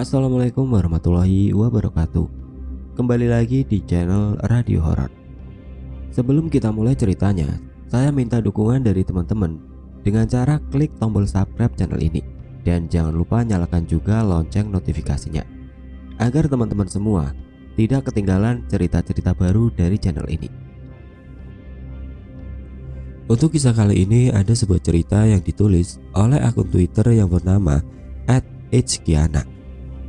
Assalamualaikum warahmatullahi wabarakatuh. Kembali lagi di channel Radio Horor. Sebelum kita mulai ceritanya, saya minta dukungan dari teman-teman dengan cara klik tombol subscribe channel ini. Dan jangan lupa nyalakan juga lonceng notifikasinya, agar teman-teman semua tidak ketinggalan cerita-cerita baru dari channel ini. Untuk kisah kali ini ada sebuah cerita yang ditulis oleh akun Twitter yang bernama @hkiana.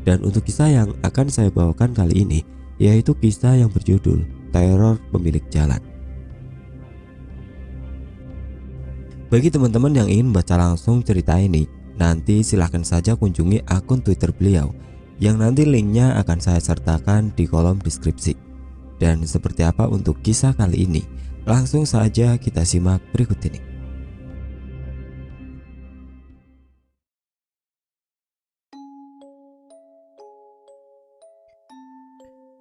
Dan untuk kisah yang akan saya bawakan kali ini yaitu kisah yang berjudul Teror Pemilik Jalan. Bagi teman-teman yang ingin baca langsung cerita ini, nanti silahkan saja kunjungi akun Twitter beliau yang nanti linknya akan saya sertakan di kolom deskripsi. Dan seperti apa untuk kisah kali ini? Langsung saja kita simak berikut ini.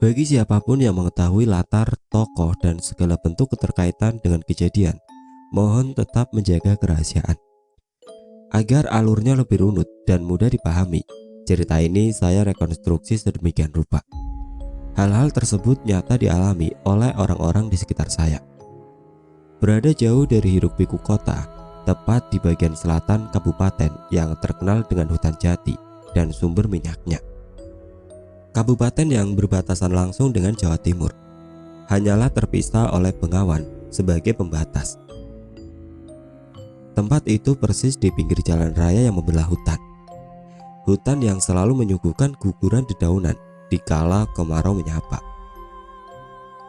Bagi siapapun yang mengetahui latar tokoh dan segala bentuk keterkaitan dengan kejadian, mohon tetap menjaga kerahasiaan. Agar alurnya lebih runut dan mudah dipahami, cerita ini saya rekonstruksi sedemikian rupa. Hal-hal tersebut nyata dialami oleh orang-orang di sekitar saya. Berada jauh dari hiruk-pikuk kota, tepat di bagian selatan kabupaten yang terkenal dengan hutan jati dan sumber minyaknya. Kabupaten yang berbatasan langsung dengan Jawa Timur, hanyalah terpisah oleh Bengawan sebagai pembatas. Tempat itu persis di pinggir jalan raya yang membelah hutan. Hutan yang selalu menyuguhkan guguran dedaunan dikala kemarau menyapa.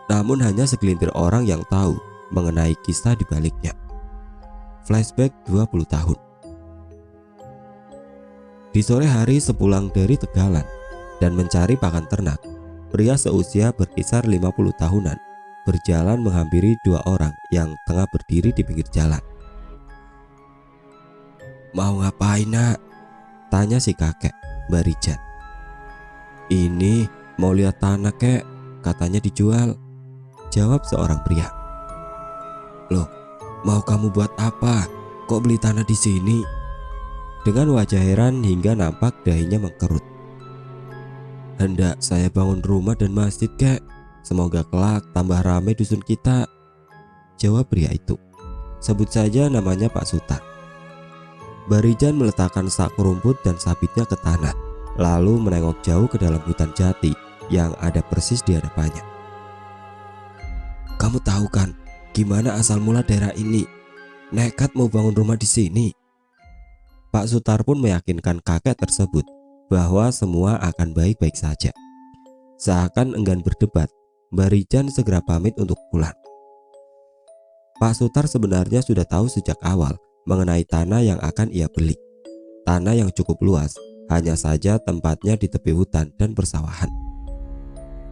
Namun hanya segelintir orang yang tahu mengenai kisah di baliknya. Flashback 20 tahun. Di sore hari sepulang dari Tegalan dan mencari pakan ternak, pria seusia berkisar 50 tahunan berjalan menghampiri dua orang yang tengah berdiri di pinggir jalan. "Mau ngapain, Nak?" tanya si kakek, Mbak Rijan. "Ini mau lihat tanah, Kek, katanya dijual," jawab seorang pria. "Loh, mau kamu buat apa? Kok beli tanah di sini?" Dengan wajah heran hingga nampak dahinya mengkerut. "Hendak saya bangun rumah dan masjid, Kek. Semoga kelak tambah ramai dusun kita," jawab pria itu. Sebut saja namanya Pak Sutar. Barijan meletakkan sak rumput dan sabitnya ke tanah, lalu menengok jauh ke dalam hutan jati yang ada persis di hadapannya. "Kamu tahu kan gimana asal mula daerah ini? Nekat mau bangun rumah di sini." Pak Sutar pun meyakinkan kakek tersebut bahwa semua akan baik-baik saja. Seakan enggan berdebat, Barijan segera pamit untuk pulang. Pak Sutar sebenarnya sudah tahu sejak awal mengenai tanah yang akan ia beli. Tanah yang cukup luas, hanya saja tempatnya di tepi hutan dan persawahan.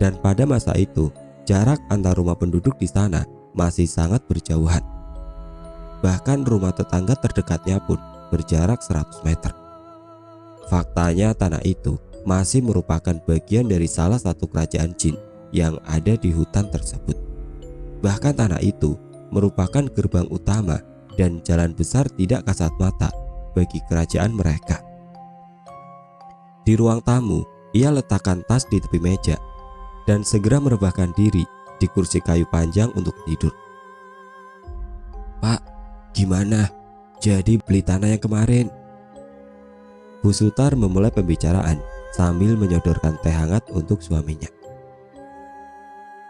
Dan pada masa itu, jarak antar rumah penduduk di sana masih sangat berjauhan. Bahkan rumah tetangga terdekatnya pun berjarak 100 meter. Faktanya tanah itu masih merupakan bagian dari salah satu kerajaan jin yang ada di hutan tersebut. Bahkan tanah itu merupakan gerbang utama dan jalan besar tidak kasat mata bagi kerajaan mereka. Di ruang tamu, ia letakkan tas di tepi meja dan segera merebahkan diri di kursi kayu panjang untuk tidur. "Pak, gimana? Jadi beli tanah yang kemarin?" Bu Sutar memulai pembicaraan sambil menyodorkan teh hangat untuk suaminya.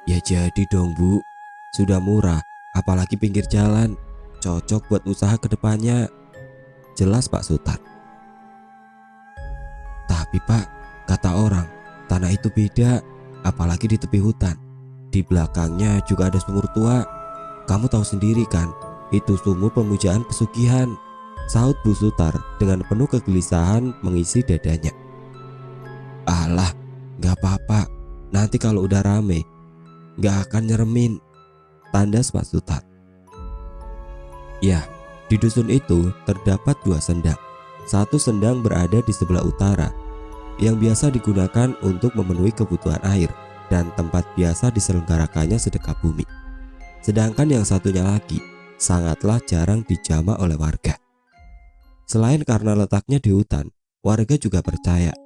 "Ya jadi dong, Bu. Sudah murah, apalagi pinggir jalan. Cocok buat usaha kedepannya," jelas Pak Sutar. "Tapi Pak, kata orang, tanah itu beda, apalagi di tepi hutan. Di belakangnya juga ada sumur tua. Kamu tahu sendiri kan, itu sumur pemujaan pesugihan," sahut Bu Sutar dengan penuh kegelisahan mengisi dadanya. "Alah, gak apa-apa, nanti kalau udah rame gak akan nyeremin," tandas Pak Sutar. Ya, di dusun itu terdapat dua sendang. Satu sendang berada di sebelah utara yang biasa digunakan untuk memenuhi kebutuhan air dan tempat biasa diselenggarakannya sedekah bumi. Sedangkan yang satunya lagi sangatlah jarang dijamah oleh warga. Selain karena letaknya di hutan, warga juga percaya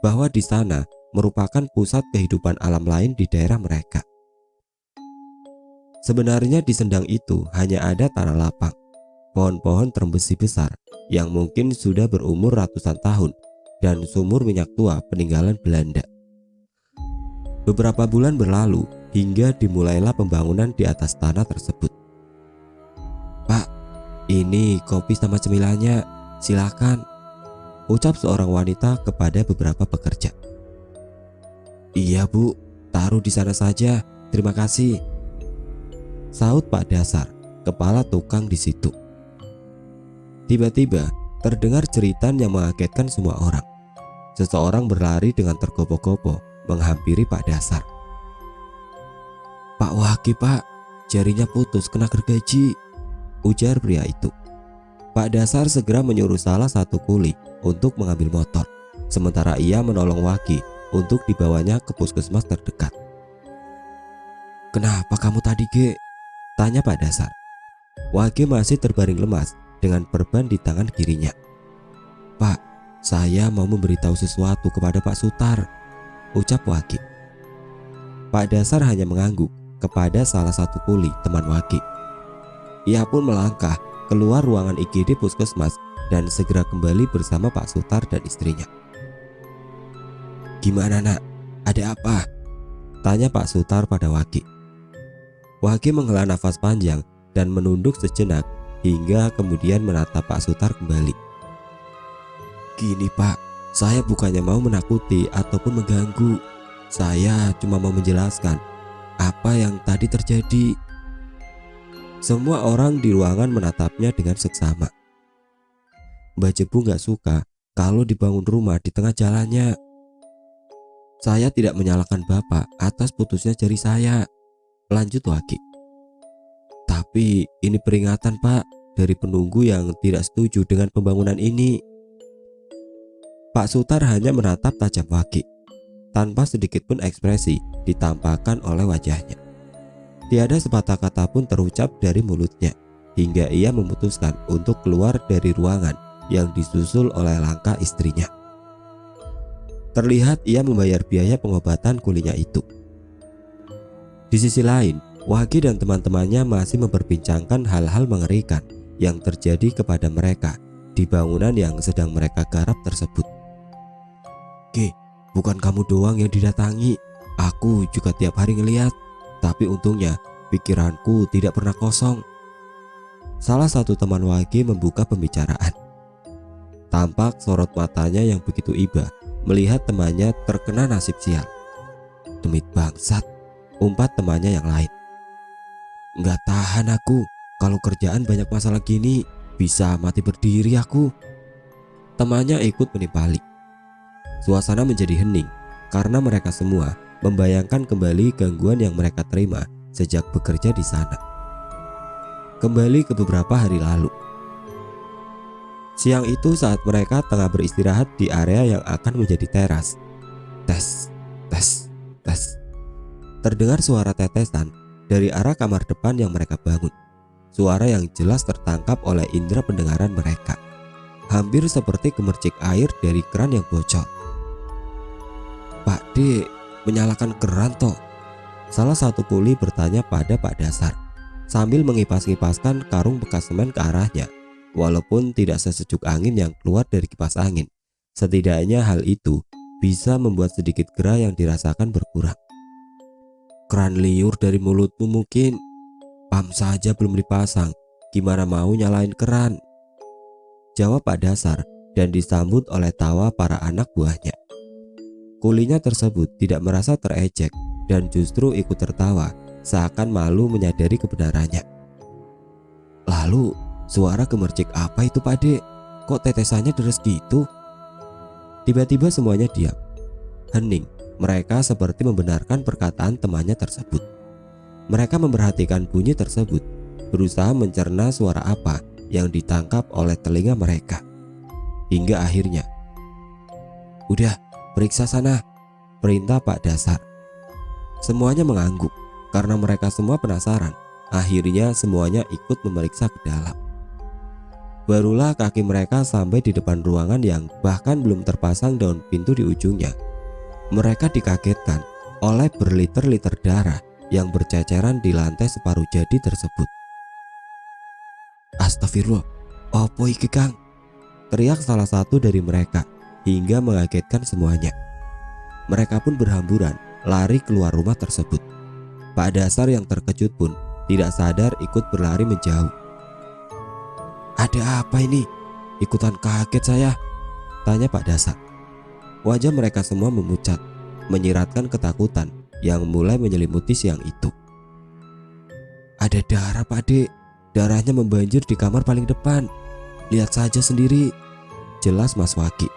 bahwa di sana merupakan pusat kehidupan alam lain di daerah mereka. Sebenarnya di Sendang itu hanya ada tanah lapang, pohon-pohon terembesi besar yang mungkin sudah berumur ratusan tahun, dan sumur minyak tua peninggalan Belanda. Beberapa bulan berlalu hingga dimulailah pembangunan di atas tanah tersebut. "Pak, ini kopi sama cemilannya, silakan," ucap seorang wanita kepada beberapa pekerja. "Iya Bu, taruh di sana saja, terima kasih," sahut Pak Dasar, kepala tukang di situ. Tiba-tiba terdengar jeritan yang mengagetkan semua orang. Seseorang berlari dengan tergopoh-gopoh menghampiri Pak Dasar. "Pak Waki Pak, jarinya putus kena gergaji," ujar pria itu. Pak Dasar segera menyuruh salah satu kuli untuk mengambil motor, sementara ia menolong Waki untuk dibawanya ke puskesmas terdekat. "Kenapa kamu tadi, Ge?" tanya Pak Dasar. Waki masih terbaring lemas dengan perban di tangan kirinya. "Pak, saya mau memberitahu sesuatu kepada Pak Sutar," ucap Waki. Pak Dasar hanya mengangguk kepada salah satu kuli teman Waki. Ia pun melangkah keluar ruangan IGD puskesmas dan segera kembali bersama Pak Sutar dan istrinya. "Gimana nak? Ada apa?" tanya Pak Sutar pada Waki. Waki menghela nafas panjang dan menunduk sejenak hingga kemudian menatap Pak Sutar kembali. "Gini Pak, saya bukannya mau menakuti ataupun mengganggu. Saya cuma mau menjelaskan apa yang tadi terjadi." Semua orang di ruangan menatapnya dengan seksama. "Mbak Jebu gak suka kalau dibangun rumah di tengah jalannya. Saya tidak menyalahkan Bapak atas putusnya jari saya," lanjut Waki. "Tapi ini peringatan Pak dari penunggu yang tidak setuju dengan pembangunan ini." Pak Sutar hanya menatap tajam Waki. Tanpa sedikit pun ekspresi ditampakkan oleh wajahnya. Tiada sepatah kata pun terucap dari mulutnya, hingga ia memutuskan untuk keluar dari ruangan yang disusul oleh langkah istrinya. Terlihat ia membayar biaya pengobatan kulinya itu. Di sisi lain, Waki dan teman-temannya masih memperbincangkan hal-hal mengerikan yang terjadi kepada mereka di bangunan yang sedang mereka garap tersebut. "Ge, bukan kamu doang yang didatangi, aku juga tiap hari ngeliat. Tapi untungnya pikiranku tidak pernah kosong." Salah satu teman Waki membuka pembicaraan. Tampak sorot matanya yang begitu iba melihat temannya terkena nasib sial. "Demit bangsat," umpat temannya yang lain. "Nggak tahan aku, kalau kerjaan banyak masalah gini, bisa mati berdiri aku," temannya ikut menimpali. Suasana menjadi hening karena mereka semua membayangkan kembali gangguan yang mereka terima sejak bekerja di sana. Kembali ke beberapa hari lalu. Siang itu saat mereka tengah beristirahat di area yang akan menjadi teras. Tes, tes, tes. Terdengar suara tetesan dari arah kamar depan yang mereka bangun. Suara yang jelas tertangkap oleh indera pendengaran mereka. Hampir seperti gemercik air dari keran yang bocor. "Pak D, menyalakan keran toh?" salah satu kuli bertanya pada Pak Dasar sambil mengipas-ngipaskan karung bekas semen ke arahnya. Walaupun tidak sesejuk angin yang keluar dari kipas angin, setidaknya hal itu bisa membuat sedikit gerah yang dirasakan berkurang. "Keran liur dari mulutmu mungkin. Pam saja belum dipasang, gimana mau nyalain keran?" jawab Pak Dasar dan disambut oleh tawa para anak buahnya. Kulinya tersebut tidak merasa terejek dan justru ikut tertawa seakan malu menyadari kebenarannya. "Lalu suara gemercik apa itu Pak De? Kok tetesannya deres gitu?" Tiba-tiba semuanya diam. Hening, mereka seperti membenarkan perkataan temannya tersebut. Mereka memperhatikan bunyi tersebut, berusaha mencerna suara apa yang ditangkap oleh telinga mereka. Hingga akhirnya, "Udah, periksa sana," perintah Pak Dasar. Semuanya mengangguk karena mereka semua penasaran. Akhirnya semuanya ikut memeriksa ke dalam. Barulah kaki mereka sampai di depan ruangan yang bahkan belum terpasang daun pintu di ujungnya. Mereka dikagetkan oleh berliter-liter darah yang berceceran di lantai separuh jadi tersebut. "Astagfirullah, opo iki Kang?" teriak salah satu dari mereka hingga mengagetkan semuanya. Mereka pun berhamburan lari keluar rumah tersebut. Pak Dasar yang terkejut pun tidak sadar ikut berlari menjauh. "Ada apa ini? Ikutan kaget saya," tanya Pak Dasar. Wajah mereka semua memucat, menyiratkan ketakutan yang mulai menyelimuti siang itu. "Ada darah Pak Dek, darahnya membanjir di kamar paling depan. Lihat saja sendiri," jelas Mas Waki.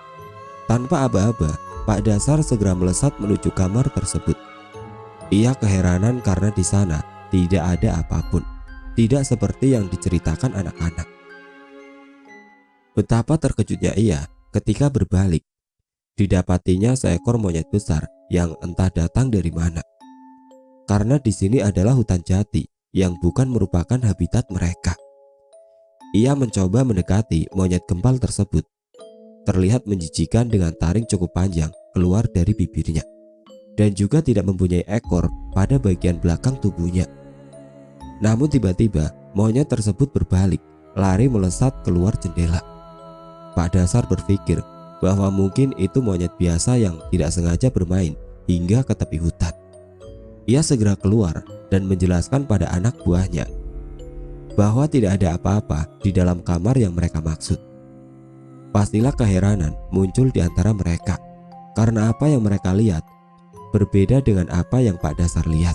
Tanpa aba-aba, Pak Dasar segera melesat menuju kamar tersebut. Ia keheranan karena di sana tidak ada apapun, tidak seperti yang diceritakan anak-anak. Betapa terkejutnya ia ketika berbalik. Didapatinya seekor monyet besar yang entah datang dari mana. Karena di sini adalah hutan jati yang bukan merupakan habitat mereka. Ia mencoba mendekati monyet gempal tersebut. Terlihat menjijikan dengan taring cukup panjang keluar dari bibirnya, dan juga tidak mempunyai ekor pada bagian belakang tubuhnya. Namun tiba-tiba monyet tersebut berbalik, lari melesat keluar jendela. Pak Dasar berpikir bahwa mungkin itu monyet biasa yang tidak sengaja bermain hingga ke tepi hutan. Ia segera keluar dan menjelaskan pada anak buahnya bahwa tidak ada apa-apa di dalam kamar yang mereka maksud. Pastilah keheranan muncul di antara mereka karena apa yang mereka lihat berbeda dengan apa yang Pak Dasar lihat.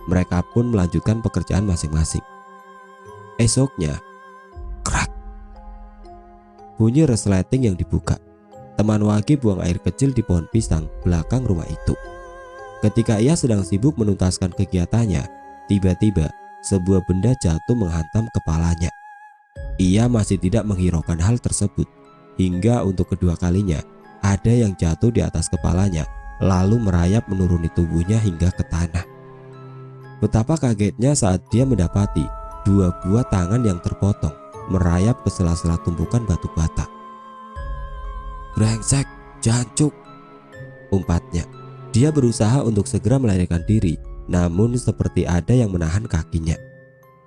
Mereka pun melanjutkan pekerjaan masing-masing. Esoknya, krak, bunyi resleting yang dibuka. Teman Waki buang air kecil di pohon pisang belakang rumah itu. Ketika ia sedang sibuk menuntaskan kegiatannya, tiba-tiba sebuah benda jatuh menghantam kepalanya. Ia masih tidak menghiraukan hal tersebut hingga untuk kedua kalinya ada yang jatuh di atas kepalanya lalu merayap menuruni tubuhnya hingga ke tanah. Betapa kagetnya saat dia mendapati dua buah tangan yang terpotong merayap ke sela-sela tumpukan batu bata. "Brengsek, jancuk," umpatnya. Dia berusaha untuk segera melarikan diri, namun seperti ada yang menahan kakinya.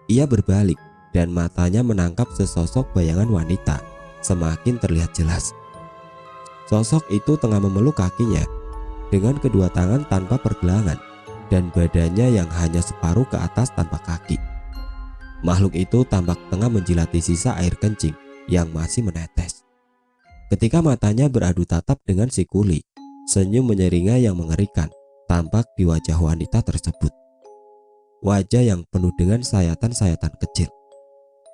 Ia berbalik dan matanya menangkap sesosok bayangan wanita semakin terlihat jelas. Sosok itu tengah memeluk kakinya dengan kedua tangan tanpa pergelangan dan badannya yang hanya separuh ke atas tanpa kaki. Makhluk itu tampak tengah menjilati sisa air kencing yang masih menetes. Ketika matanya beradu tatap dengan si kuli, senyum menyeringai yang mengerikan tampak di wajah wanita tersebut. Wajah yang penuh dengan sayatan-sayatan kecil.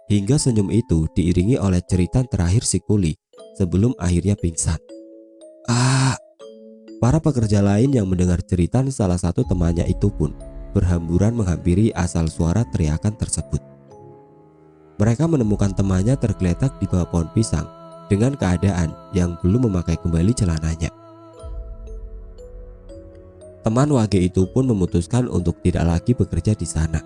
Hingga senyum itu diiringi oleh cerita terakhir si kuli sebelum akhirnya pingsan. Para pekerja lain yang mendengar cerita salah satu temannya itu pun berhamburan menghampiri asal suara teriakan tersebut. Mereka menemukan temannya tergeletak di bawah pohon pisang dengan keadaan yang belum memakai kembali celananya. Teman Wage itu pun memutuskan untuk tidak lagi bekerja di sana.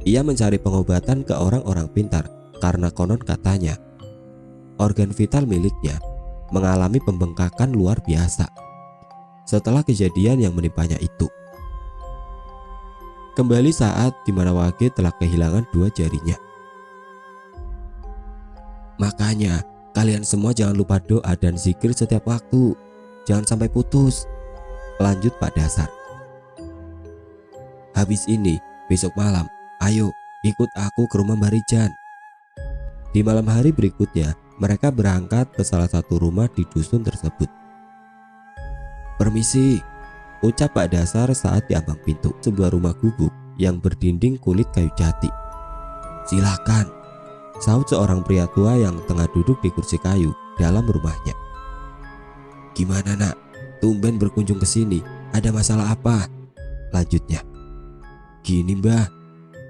Ia mencari pengobatan ke orang-orang pintar karena konon katanya organ vital miliknya mengalami pembengkakan luar biasa setelah kejadian yang menimpanya itu. Kembali saat di mana Wage telah kehilangan dua jarinya. "Makanya kalian semua jangan lupa doa dan zikir setiap waktu. Jangan sampai putus," lanjut Pak Dasar. "Habis ini besok malam ayo ikut aku ke rumah Mbak Rijan." Di malam hari berikutnya mereka berangkat ke salah satu rumah di dusun tersebut. "Permisi," ucap Pak Dasar saat di ambang pintu sebuah rumah gubuk yang berdinding kulit kayu jati. "Silakan," sahut seorang pria tua yang tengah duduk di kursi kayu dalam rumahnya. "Gimana nak, tumben berkunjung ke sini, ada masalah apa?" lanjutnya. "Gini Mbah,"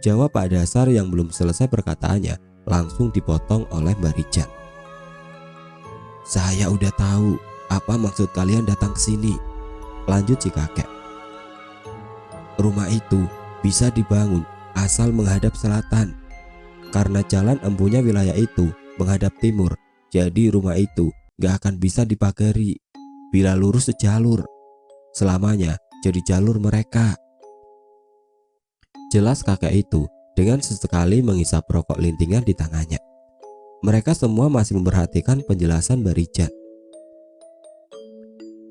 jawab Pak Dasar yang belum selesai perkataannya langsung dipotong oleh Mbak Rijan. "Saya udah tahu apa maksud kalian datang ke sini," lanjut si kakek. "Rumah itu bisa dibangun asal menghadap selatan. Karena jalan empunya wilayah itu menghadap timur, jadi rumah itu gak akan bisa dipagari. Bila lurus sejalur, selamanya jadi jalur mereka. Jelas kakek itu dengan sesekali menghisap rokok lintingan di tangannya. Mereka semua masih memperhatikan penjelasan Mbak Rijal.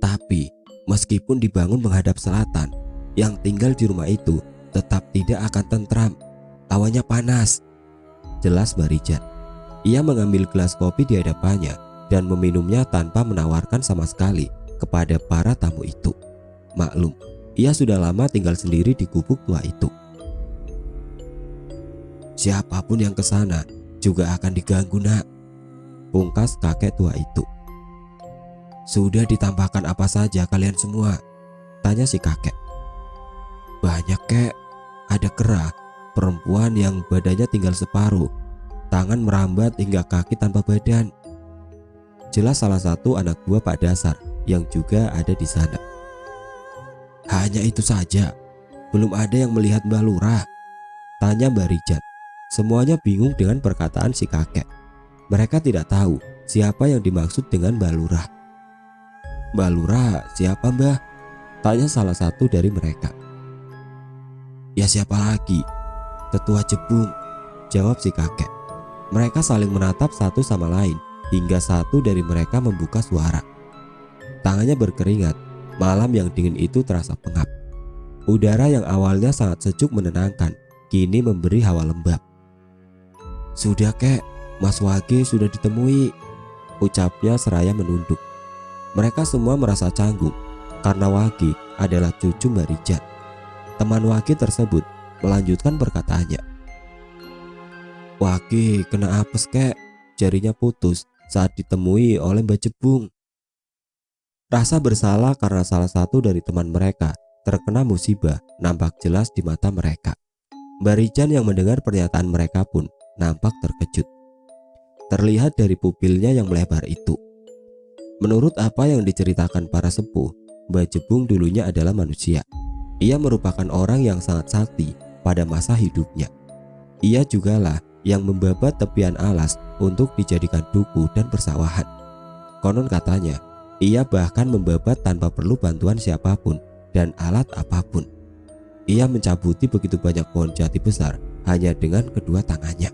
Tapi meskipun dibangun menghadap selatan, yang tinggal di rumah itu tetap tidak akan tentram. Awannya panas. Jelas Mbak Rijal. Ia mengambil gelas kopi di hadapannya dan meminumnya tanpa menawarkan sama sekali kepada para tamu itu. Maklum, ia sudah lama tinggal sendiri di gubuk tua itu. Siapapun yang ke sana juga akan diganggu, nak, pungkas kakek tua itu. Sudah ditambahkan apa saja kalian semua? Tanya si kakek. Banyak, kek. Ada kera, perempuan yang badannya tinggal separuh, tangan merambat hingga kaki tanpa badan. Jelas salah satu anak buah Pak Dasar yang juga ada di sana. Hanya itu saja, belum ada yang melihat Mbak Lurah? Tanya Mbak Rijal. Semuanya bingung dengan perkataan si kakek. Mereka tidak tahu siapa yang dimaksud dengan Mbak Lurah. Mbak Lurah siapa, Mbah? Tanya salah satu dari mereka. Ya siapa lagi? Tetua Jebung, jawab si kakek. Mereka saling menatap satu sama lain hingga satu dari mereka membuka suara. Tangannya berkeringat. Malam yang dingin itu terasa pengap. Udara yang awalnya sangat sejuk menenangkan kini memberi hawa lembab. Sudah, kek, Mas Wage sudah ditemui, ucapnya seraya menunduk. Mereka semua merasa canggung karena Wage adalah cucu Mbak Rijal. Teman Wage tersebut melanjutkan perkataannya. Wage kena apes, kek, jarinya putus saat ditemui oleh Mbak Jebung. Rasa bersalah karena salah satu dari teman mereka terkena musibah nampak jelas di mata mereka. Mbak Rijal yang mendengar pernyataan mereka pun nampak terkejut. Terlihat dari pupilnya yang melebar itu. Menurut apa yang diceritakan para sepuh, Mbak Jebung dulunya adalah manusia. Ia merupakan orang yang sangat sakti pada masa hidupnya. Ia jugalah yang membabat tepian alas untuk dijadikan duku dan persawahan. Konon katanya, ia bahkan membabat tanpa perlu bantuan siapapun dan alat apapun. Ia mencabuti begitu banyak pohon jati besar hanya dengan kedua tangannya.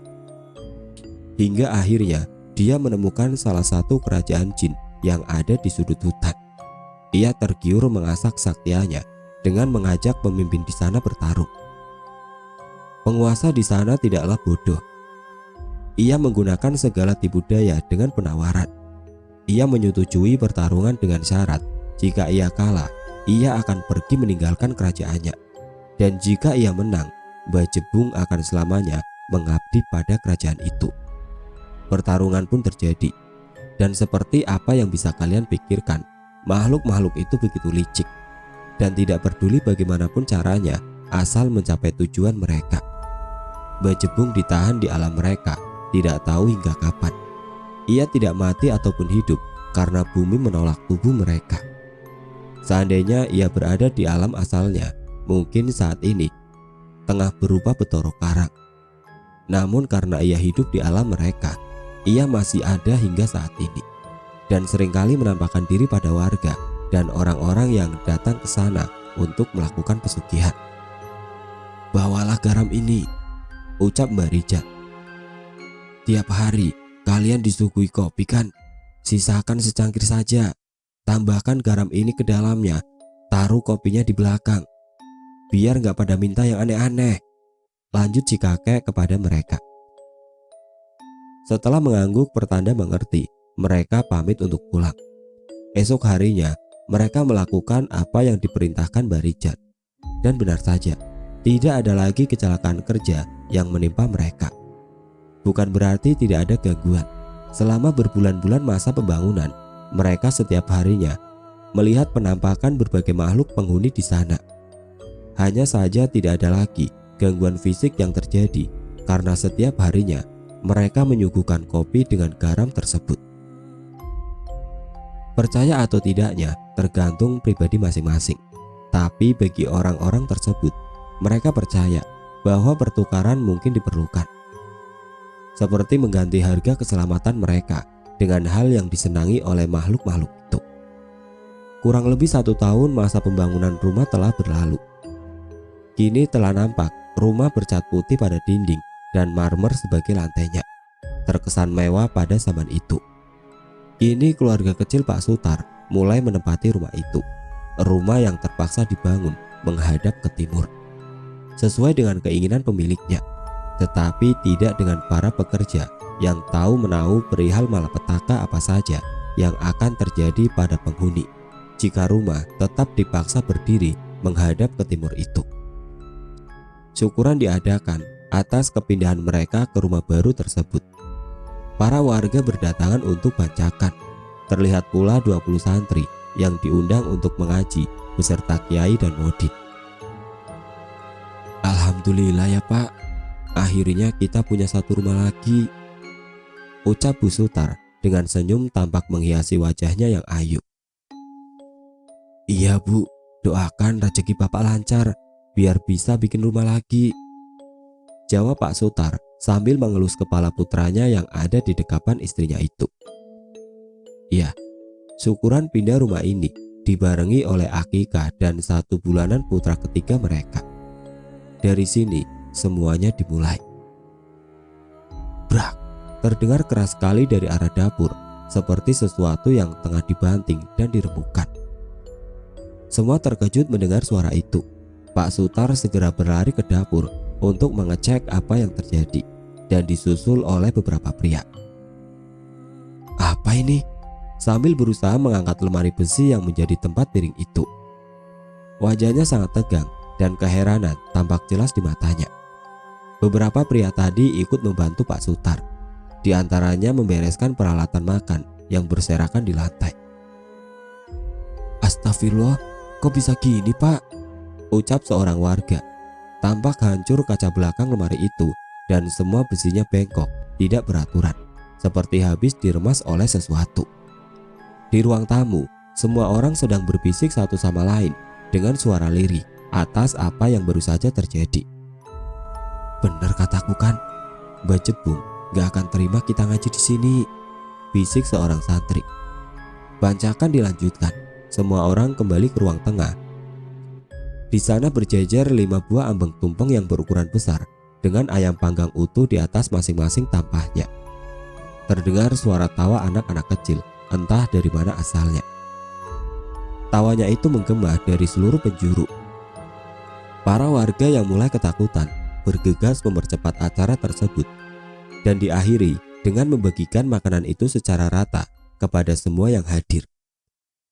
Hingga akhirnya dia menemukan salah satu kerajaan jin yang ada di sudut hutan. Ia tergiur mengasah kesaktiannya dengan mengajak pemimpin di sana bertarung. Penguasa di sana tidaklah bodoh. Ia menggunakan segala tipu daya dengan penawaran. Ia menyetujui pertarungan dengan syarat jika ia kalah, ia akan pergi meninggalkan kerajaannya. Dan jika ia menang, Mbah Jebung akan selamanya mengabdi pada kerajaan itu. Pertarungan pun terjadi. Dan seperti apa yang bisa kalian pikirkan, makhluk-makhluk itu begitu licik dan tidak peduli bagaimanapun caranya asal mencapai tujuan mereka. Mbah Jebung ditahan di alam mereka, tidak tahu hingga kapan. Ia tidak mati ataupun hidup karena bumi menolak tubuh mereka. Seandainya ia berada di alam asalnya, mungkin saat ini tengah berupa Bathara Karang. Namun karena ia hidup di alam mereka, ia masih ada hingga saat ini. Dan seringkali menampakkan diri pada warga dan orang-orang yang datang ke sana untuk melakukan pesugihan. Bawalah garam ini, ucap Mbak Rijal. Tiap hari kalian disuguhi kopi kan? Sisakan secangkir saja. Tambahkan garam ini ke dalamnya. Taruh kopinya di belakang. Biar gak pada minta yang aneh-aneh. Lanjut si kakek kepada mereka. Setelah mengangguk pertanda mengerti, mereka pamit untuk pulang. Esok harinya mereka melakukan apa yang diperintahkan Mbak Rijal. Dan benar saja, tidak ada lagi kecelakaan kerja yang menimpa mereka. Bukan berarti tidak ada gangguan. Selama berbulan-bulan masa pembangunan, mereka setiap harinya melihat penampakan berbagai makhluk penghuni di sana. Hanya saja tidak ada lagi gangguan fisik yang terjadi karena setiap harinya mereka menyuguhkan kopi dengan garam tersebut. Percaya atau tidaknya tergantung pribadi masing-masing. Tapi bagi orang-orang tersebut, mereka percaya bahwa pertukaran mungkin diperlukan. seperti mengganti harga keselamatan mereka dengan hal yang disenangi oleh makhluk-makhluk itu. Kurang lebih 1 tahun masa pembangunan rumah telah berlalu. Kini telah nampak rumah bercat putih pada dinding dan marmer sebagai lantainya, terkesan mewah pada zaman itu. Kini keluarga kecil Pak Sutar mulai menempati rumah itu, rumah yang terpaksa dibangun menghadap ke timur, sesuai dengan keinginan pemiliknya, tetapi tidak dengan para pekerja yang tahu menahu perihal malapetaka apa saja yang akan terjadi pada penghuni jika rumah tetap dipaksa berdiri menghadap ke timur itu. Syukuran diadakan atas kepindahan mereka ke rumah baru tersebut. Para warga berdatangan untuk bancakan. Terlihat pula 20 santri yang diundang untuk mengaji beserta kiai dan modin. Alhamdulillah ya Pak, akhirnya kita punya satu rumah lagi, ucap Bu Sutar dengan senyum tampak menghiasi wajahnya yang ayu. Iya Bu, doakan rezeki Bapak lancar biar bisa bikin rumah lagi, jawab Pak Sutar sambil mengelus kepala putranya yang ada di dekapan istrinya itu. Ya, syukuran pindah rumah ini dibarengi oleh akikah dan 1 bulanan putra ketiga mereka. Dari sini semuanya dimulai. Brak, terdengar keras sekali dari arah dapur, seperti sesuatu yang tengah dibanting dan dirembukan. Semua terkejut mendengar suara itu. Pak Sutar segera berlari ke dapur untuk mengecek apa yang terjadi dan disusul oleh beberapa pria. Apa ini? Sambil berusaha mengangkat lemari besi yang menjadi tempat piring itu. Wajahnya sangat tegang dan keheranan tampak jelas di matanya. Beberapa pria tadi ikut membantu Pak Sutar. Di antaranya membereskan peralatan makan yang berserakan di lantai. Astagfirullah, kok bisa gini Pak? Ucap seorang warga. Tampak hancur kaca belakang lemari itu dan semua besinya bengkok, tidak beraturan, seperti habis diremas oleh sesuatu. Di ruang tamu, semua orang sedang berbisik satu sama lain dengan suara lirih atas apa yang baru saja terjadi. Benar kataku kan, Mbak Jebung gak akan terima kita ngaji di sini, bisik seorang santri. Bancakan dilanjutkan, semua orang kembali ke ruang tengah. Di sana berjejer 5 buah ambeng tumpeng yang berukuran besar dengan ayam panggang utuh di atas masing-masing tampahnya. Terdengar suara tawa anak-anak kecil, entah dari mana asalnya. Tawanya itu menggema dari seluruh penjuru. Para warga yang mulai ketakutan bergegas mempercepat acara tersebut dan diakhiri dengan membagikan makanan itu secara rata kepada semua yang hadir.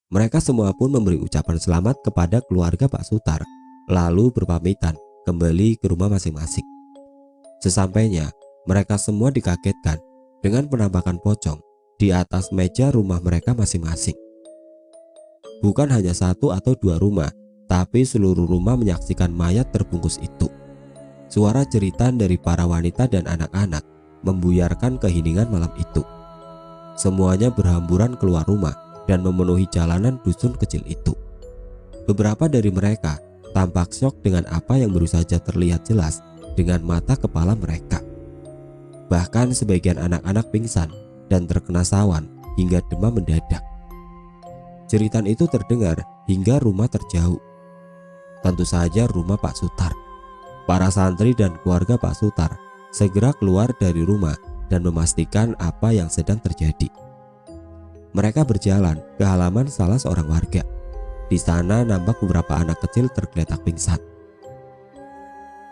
Mereka semua pun memberi ucapan selamat kepada keluarga Pak Sutar, lalu berpamitan kembali ke rumah masing-masing. Sesampainya, mereka semua dikagetkan dengan penampakan pocong di atas meja rumah mereka masing-masing. Bukan hanya 1 atau 2 rumah, tapi seluruh rumah menyaksikan mayat terbungkus itu. Suara jeritan dari para wanita dan anak-anak membuyarkan keheningan malam itu. Semuanya berhamburan keluar rumah dan memenuhi jalanan dusun kecil itu. Beberapa dari mereka tampak syok dengan apa yang baru saja terlihat jelas dengan mata kepala mereka. Bahkan sebagian anak-anak pingsan dan terkena sawan hingga demam mendadak. Jeritan itu terdengar hingga rumah terjauh. Tentu saja rumah Pak Sutar. Para santri dan keluarga Pak Sutar segera keluar dari rumah dan memastikan apa yang sedang terjadi. Mereka berjalan ke halaman salah seorang warga. Di sana nampak beberapa anak kecil tergeletak pingsan.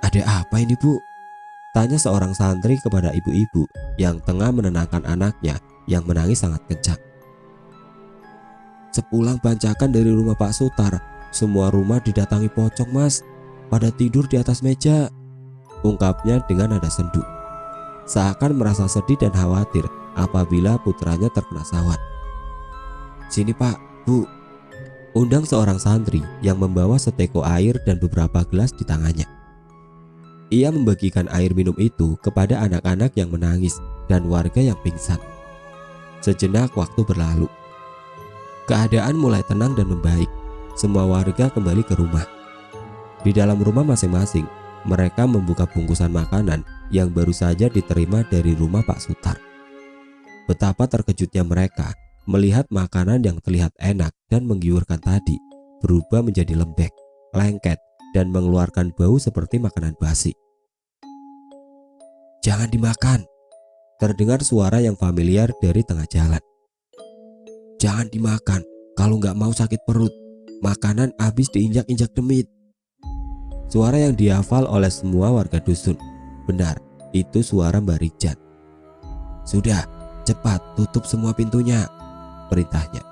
Ada apa ini Bu? Tanya seorang santri kepada ibu-ibu yang tengah menenangkan anaknya yang menangis sangat kencang. Sepulang bancakan dari rumah Pak Sutar, semua rumah didatangi pocong Mas, pada tidur di atas meja, ungkapnya dengan nada sendu. Seakan merasa sedih dan khawatir apabila putranya terkena sawan. Sini Pak, Bu, undang seorang santri yang membawa seteko air dan beberapa gelas di tangannya. Ia membagikan air minum itu kepada anak-anak yang menangis dan warga yang pingsan. Sejenak waktu berlalu. Keadaan mulai tenang dan membaik. Semua warga kembali ke rumah. Di dalam rumah masing-masing, mereka membuka bungkusan makanan yang baru saja diterima dari rumah Pak Sutar. Betapa terkejutnya mereka melihat makanan yang terlihat enak dan menggiurkan tadi berubah menjadi lembek, lengket, dan mengeluarkan bau seperti makanan basi. "Jangan dimakan," terdengar suara yang familiar dari tengah jalan. "Jangan dimakan, kalau nggak mau sakit perut. Makanan habis diinjak-injak demit." Suara yang dihafal oleh semua warga dusun. Benar, itu suara Mbak Rijan. "Sudah, cepat tutup semua pintunya," perintahnya.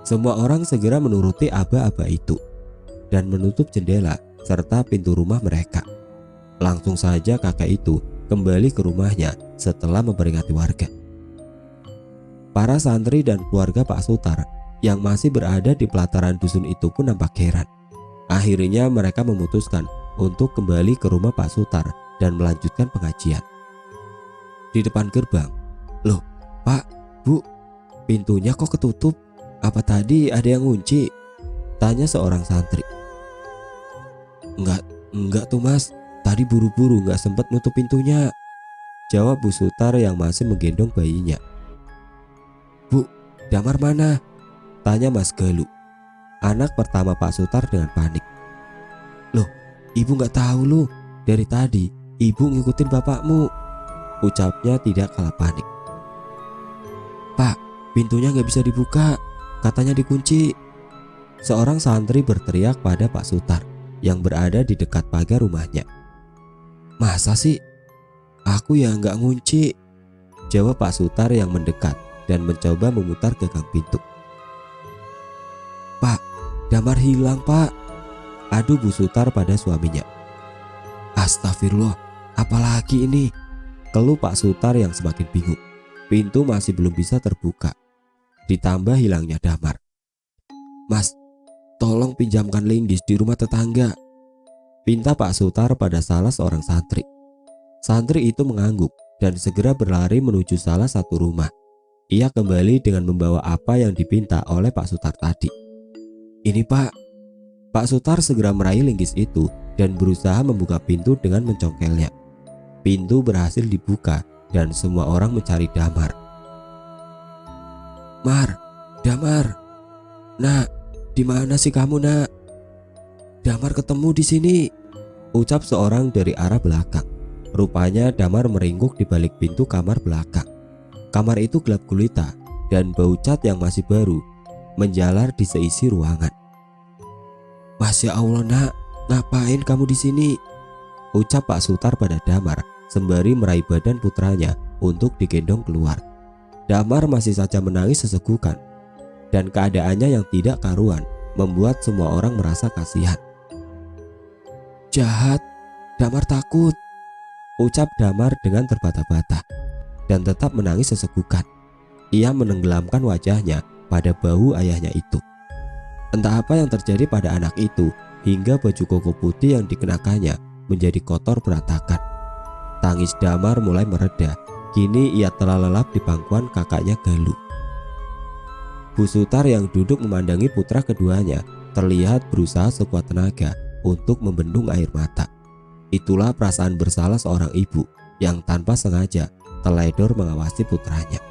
Semua orang segera menuruti aba-aba itu dan menutup jendela serta pintu rumah mereka. Langsung saja kakek itu kembali ke rumahnya setelah memperingati warga. Para santri dan keluarga Pak Sutar yang masih berada di pelataran dusun itu pun nampak heran. Akhirnya mereka memutuskan untuk kembali ke rumah Pak Sutar dan melanjutkan pengajian. Di depan gerbang, "Loh, Pak, Bu, pintunya kok ketutup? Apa tadi ada yang ngunci?" tanya seorang santri. Enggak tuh Mas, tadi buru-buru nggak sempat nutup pintunya," jawab Bu Sutar yang masih menggendong bayinya. "Bu, Damar mana?" tanya Mas Galuh, anak pertama Pak Sutar dengan panik. "Loh, ibu nggak tahu lu? Dari tadi ibu ngikutin bapakmu," ucapnya tidak kalah panik. "Pak, pintunya nggak bisa dibuka, katanya dikunci," seorang santri berteriak pada Pak Sutar yang berada di dekat pagar rumahnya. "Masa sih? Aku ya nggak ngunci," jawab Pak Sutar yang mendekat dan mencoba memutar gagang pintu. "Pak, Damar hilang, Pak," adu Bu Sutar pada suaminya. "Astagfirullah, apalagi ini?" keluh Pak Sutar yang semakin bingung. Pintu masih belum bisa terbuka, ditambah hilangnya Damar. "Mas, tolong pinjamkan linggis di rumah tetangga," pinta Pak Sutar pada salah seorang santri. Santri itu mengangguk dan segera berlari menuju salah satu rumah. Ia kembali dengan membawa apa yang dipinta oleh Pak Sutar tadi. "Ini Pak." Pak Sutar segera meraih linggis itu dan berusaha membuka pintu dengan mencongkelnya. Pintu berhasil dibuka dan semua orang mencari Damar. "Mar, Damar, Nak, di mana sih kamu, Nak?" "Damar ketemu di sini," ucap seorang dari arah belakang. Rupanya Damar meringkuk di balik pintu kamar belakang. Kamar itu gelap gulita dan bau cat yang masih baru menjalar di seisi ruangan. "Masya Allah, Nak, ngapain kamu di sini?" ucap Pak Sutar pada Damar sembari meraih badan putranya untuk digendong keluar. Damar masih saja menangis sesegukan dan keadaannya yang tidak karuan membuat semua orang merasa kasihan. "Jahat, Damar takut," ucap Damar dengan terbata-bata dan tetap menangis sesegukan. Ia menenggelamkan wajahnya pada bahu ayahnya itu. Entah apa yang terjadi pada anak itu hingga baju koko putih yang dikenakannya menjadi kotor berantakan. Tangis Damar mulai mereda. Kini ia telah lelap di pangkuan kakaknya Galuh. Bu Sutar yang duduk memandangi putra keduanya terlihat berusaha sekuat tenaga untuk membendung air mata. Itulah perasaan bersalah seorang ibu yang tanpa sengaja teledor mengawasi putranya.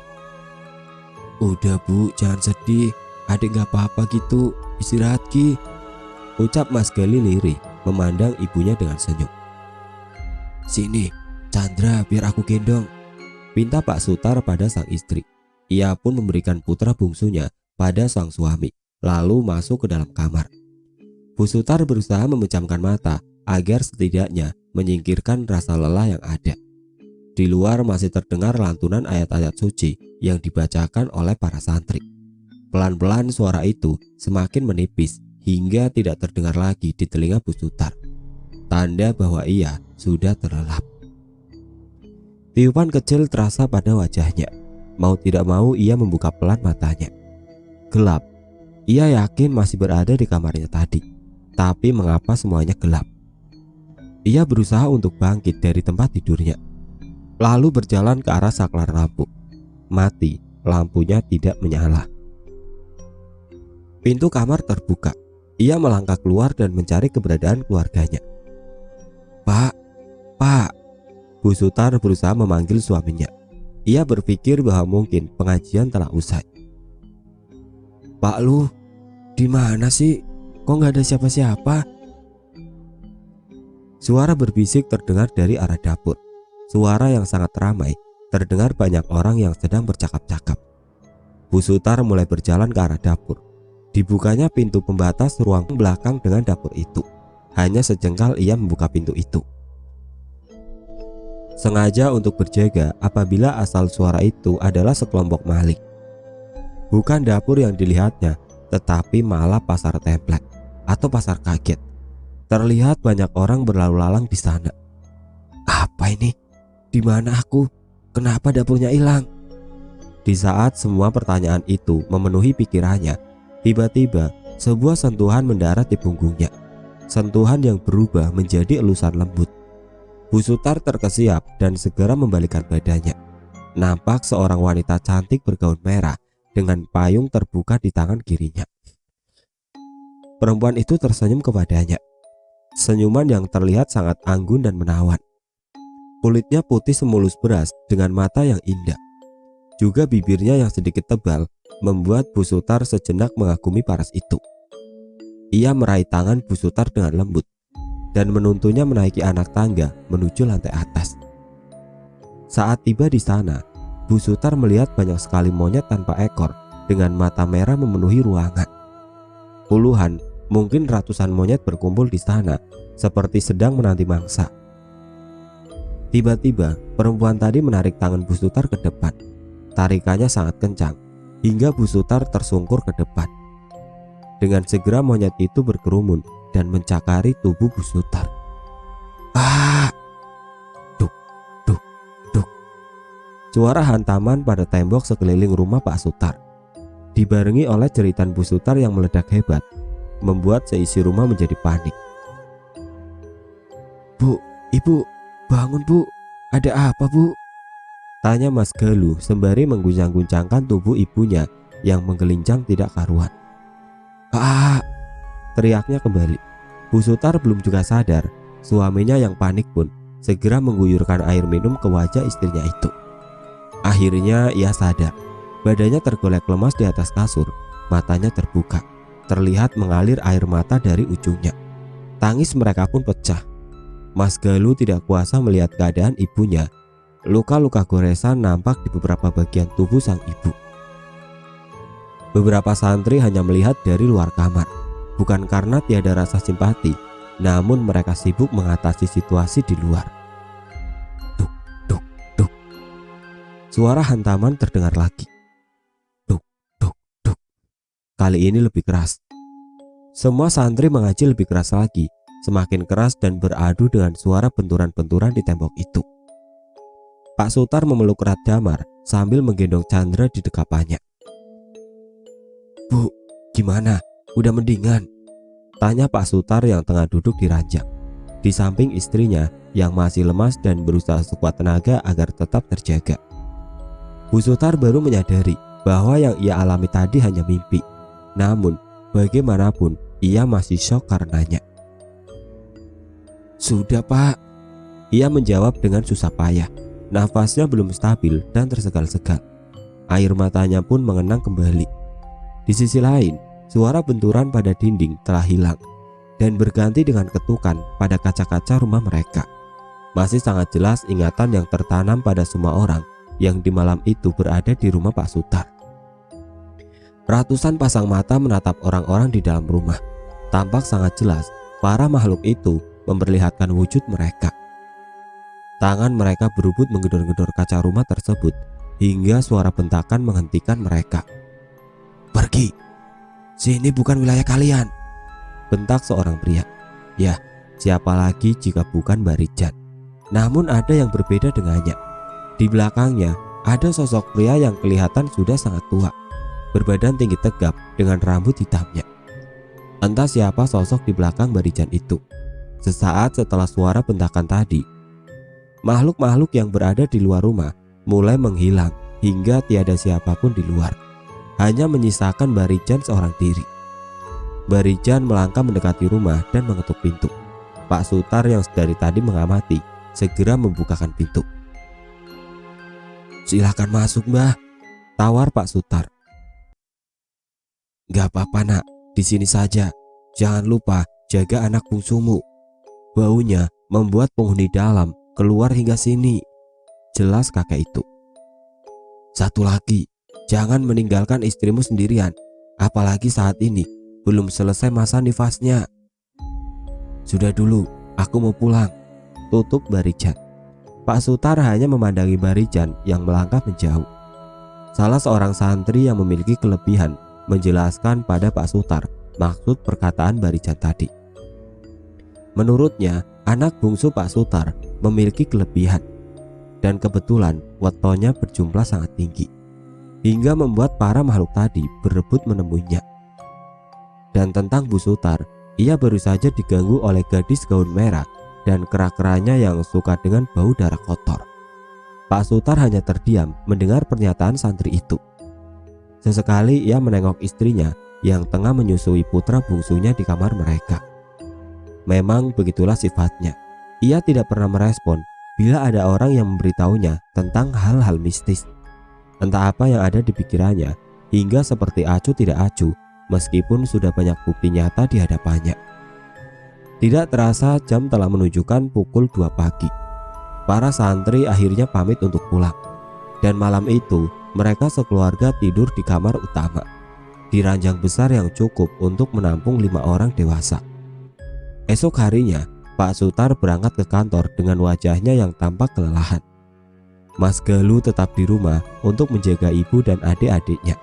"Udah Bu, jangan sedih, adik gak apa-apa gitu, istirahat Ki," ucap Mas Gali lirih memandang ibunya dengan senyum. "Sini, Chandra, biar aku gendong," pinta Pak Sutar pada sang istri. Ia pun memberikan putra bungsunya pada sang suami, lalu masuk ke dalam kamar. Bu Sutar berusaha memejamkan mata agar setidaknya menyingkirkan rasa lelah yang ada. Di luar masih terdengar lantunan ayat-ayat suci yang dibacakan oleh para santri. Pelan-pelan suara itu semakin menipis hingga tidak terdengar lagi di telinga Bu Sutar. Tanda bahwa ia sudah terlelap. Tiupan kecil terasa pada wajahnya. Mau tidak mau ia membuka pelan matanya. Gelap. Ia yakin masih berada di kamarnya tadi. Tapi mengapa semuanya gelap? Ia berusaha untuk bangkit dari tempat tidurnya, lalu berjalan ke arah saklar lampu. Mati, lampunya tidak menyala. Pintu kamar terbuka. Ia melangkah keluar dan mencari keberadaan keluarganya. "Pak, Pak. Bu Sutar berusaha memanggil suaminya. Ia berpikir bahwa mungkin pengajian telah usai. Pak Lu, di mana sih? Kok nggak ada siapa-siapa? Suara berbisik terdengar dari arah dapur. Suara yang sangat ramai, terdengar banyak orang yang sedang bercakap-cakap. Bu Sutar mulai berjalan ke arah dapur. Dibukanya pintu pembatas ruang belakang dengan dapur itu. Hanya sejengkal ia membuka pintu itu. Sengaja untuk berjaga apabila asal suara itu adalah sekelompok maling. Bukan dapur yang dilihatnya, tetapi malah pasar templek atau pasar kaget. Terlihat banyak orang berlalu lalang di sana. Apa ini? Di mana aku? Kenapa dapurnya hilang? Di saat semua pertanyaan itu memenuhi pikirannya, tiba-tiba sebuah sentuhan mendarat di punggungnya. Sentuhan yang berubah menjadi elusan lembut. Bu Sutar terkesiap dan segera membalikkan badannya. Nampak seorang wanita cantik bergaun merah dengan payung terbuka di tangan kirinya. Perempuan itu tersenyum kepadanya. Senyuman yang terlihat sangat anggun dan menawan. Kulitnya putih semulus beras dengan mata yang indah. Juga bibirnya yang sedikit tebal membuat Bu Sutar sejenak mengagumi paras itu. Ia meraih tangan Bu Sutar dengan lembut dan menuntunnya menaiki anak tangga menuju lantai atas. Saat tiba di sana, Bu Sutar melihat banyak sekali monyet tanpa ekor dengan mata merah memenuhi ruangan. Puluhan, mungkin ratusan monyet berkumpul di sana seperti sedang menanti mangsa. Tiba-tiba perempuan tadi menarik tangan Bu Sutar ke depan. Tarikannya sangat kencang hingga Bu Sutar tersungkur ke depan. Dengan segera monyet itu berkerumun dan mencakari tubuh Bu Sutar. Ah! Duk, duk, duk. Suara hantaman pada tembok sekeliling rumah Pak Sutar, dibarengi oleh jeritan Bu Sutar yang meledak hebat, membuat seisi rumah menjadi panik. Bu, Ibu, bangun Bu, ada apa Bu? Tanya Mas Galuh sembari mengguncang-guncangkan tubuh ibunya yang menggelincang tidak karuan. Ah! Teriaknya kembali. Bu Sutar belum juga sadar, suaminya yang panik pun segera mengguyurkan air minum ke wajah istrinya itu. Akhirnya ia sadar, badannya tergolek lemas di atas kasur, matanya terbuka, terlihat mengalir air mata dari ujungnya. Tangis mereka pun pecah. Mas Galuh tidak kuasa melihat keadaan ibunya. Luka-luka goresan nampak di beberapa bagian tubuh sang ibu. Beberapa santri hanya melihat dari luar kamar. Bukan karena tiada rasa simpati, namun mereka sibuk mengatasi situasi di luar. Duk, duk, duk. Suara hantaman terdengar lagi. Duk, duk, duk. Kali ini lebih keras. Semua santri mengaji lebih keras lagi, semakin keras dan beradu dengan suara benturan-benturan di tembok itu. Pak Sutar memeluk erat Damar sambil menggendong Chandra di dekapannya. Bu, gimana? Udah mendingan? Tanya Pak Sutar yang tengah duduk di ranjang, di samping istrinya yang masih lemas dan berusaha sekuat tenaga agar tetap terjaga. Bu Sutar baru menyadari bahwa yang ia alami tadi hanya mimpi. Namun bagaimanapun ia masih syok karenanya. Sudah Pak, ia menjawab dengan susah payah. Nafasnya belum stabil dan tersegal-segal. Air matanya pun mengenang kembali. Di sisi lain, suara benturan pada dinding telah hilang dan berganti dengan ketukan pada kaca-kaca rumah mereka. Masih sangat jelas ingatan yang tertanam pada semua orang yang di malam itu berada di rumah Pak Sutar. Ratusan pasang mata menatap orang-orang di dalam rumah. Tampak sangat jelas para makhluk itu memperlihatkan wujud mereka. Tangan mereka berebut menggedor-gedor kaca rumah tersebut hingga suara bentakan menghentikan mereka. Pergi! Sini bukan wilayah kalian! Bentak seorang pria. Ya, siapa lagi jika bukan Barijan? Namun ada yang berbeda dengannya. Di belakangnya ada sosok pria yang kelihatan sudah sangat tua, berbadan tinggi tegap dengan rambut hitamnya. Entah siapa sosok di belakang Barijan itu. Sesaat setelah suara bentakan tadi, makhluk-makhluk yang berada di luar rumah mulai menghilang hingga tiada siapapun di luar. Hanya menyisakan Barijan seorang diri. Barijan melangkah mendekati rumah dan mengetuk pintu. Pak Sutar yang dari tadi mengamati segera membukakan pintu. "Silakan masuk, Mbah," tawar Pak Sutar. "Gak apa-apa, Nak, di sini saja. Jangan lupa jaga anak bungsumu. Baunya membuat penghuni dalam keluar hingga sini," jelas kakek itu. "Satu lagi, jangan meninggalkan istrimu sendirian, apalagi saat ini belum selesai masa nifasnya." "Sudah dulu, aku mau pulang," tutup Barijan. Pak Sutar hanya memandangi Barijan yang melangkah menjauh. Salah seorang santri yang memiliki kelebihan menjelaskan pada Pak Sutar maksud perkataan Barijan tadi. Menurutnya, anak bungsu Pak Sutar memiliki kelebihan, dan kebetulan wetonya berjumlah sangat tinggi, hingga membuat para makhluk tadi berebut menemuinya. Dan tentang Bu Sutar, ia baru saja diganggu oleh gadis gaun merah dan kera-keranya yang suka dengan bau darah kotor. Pak Sutar hanya terdiam mendengar pernyataan santri itu. Sesekali ia menengok istrinya yang tengah menyusui putra bungsunya di kamar mereka. Memang begitulah sifatnya. Ia tidak pernah merespon bila ada orang yang memberitahunya tentang hal-hal mistis. Entah apa yang ada di pikirannya, hingga seperti acuh tidak acuh meskipun sudah banyak bukti nyata di hadapannya. Tidak terasa jam telah menunjukkan pukul 2 pagi. Para santri akhirnya pamit untuk pulang. Dan malam itu mereka sekeluarga tidur di kamar utama, di ranjang besar yang cukup untuk menampung 5 orang dewasa. Esok harinya Pak Sutar berangkat ke kantor dengan wajahnya yang tampak kelelahan. Mas Galuh tetap di rumah untuk menjaga ibu dan adik-adiknya.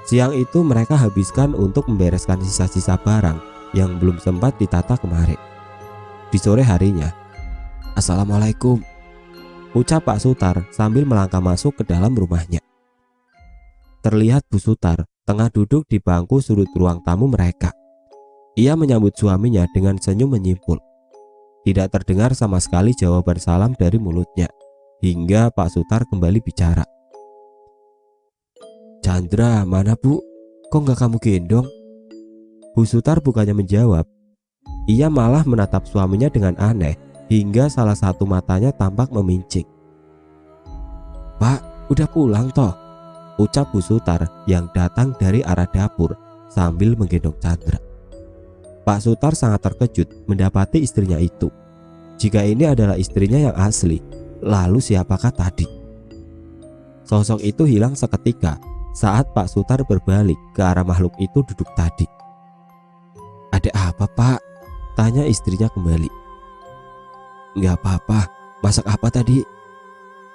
Siang itu mereka habiskan untuk membereskan sisa-sisa barang yang belum sempat ditata kemarin. Di sore harinya, "Assalamualaikum," ucap Pak Sutar sambil melangkah masuk ke dalam rumahnya. Terlihat Bu Sutar tengah duduk di bangku sudut ruang tamu mereka. Ia menyambut suaminya dengan senyum menyimpul. Tidak terdengar sama sekali jawaban salam dari mulutnya, hingga Pak Sutar kembali bicara. "Chandra, mana Bu? Kok gak kamu gendong?" Bu Sutar bukannya menjawab, ia malah menatap suaminya dengan aneh hingga salah satu matanya tampak memincing. "Pak, udah pulang toh?" ucap Bu Sutar yang datang dari arah dapur sambil menggendong Chandra. Pak Sutar sangat terkejut mendapati istrinya itu. Jika ini adalah istrinya yang asli, lalu siapakah tadi? Sosok itu hilang seketika saat Pak Sutar berbalik ke arah makhluk itu duduk tadi. "Ada apa, Pak?" tanya istrinya kembali. "Nggak apa-apa, masak apa tadi?"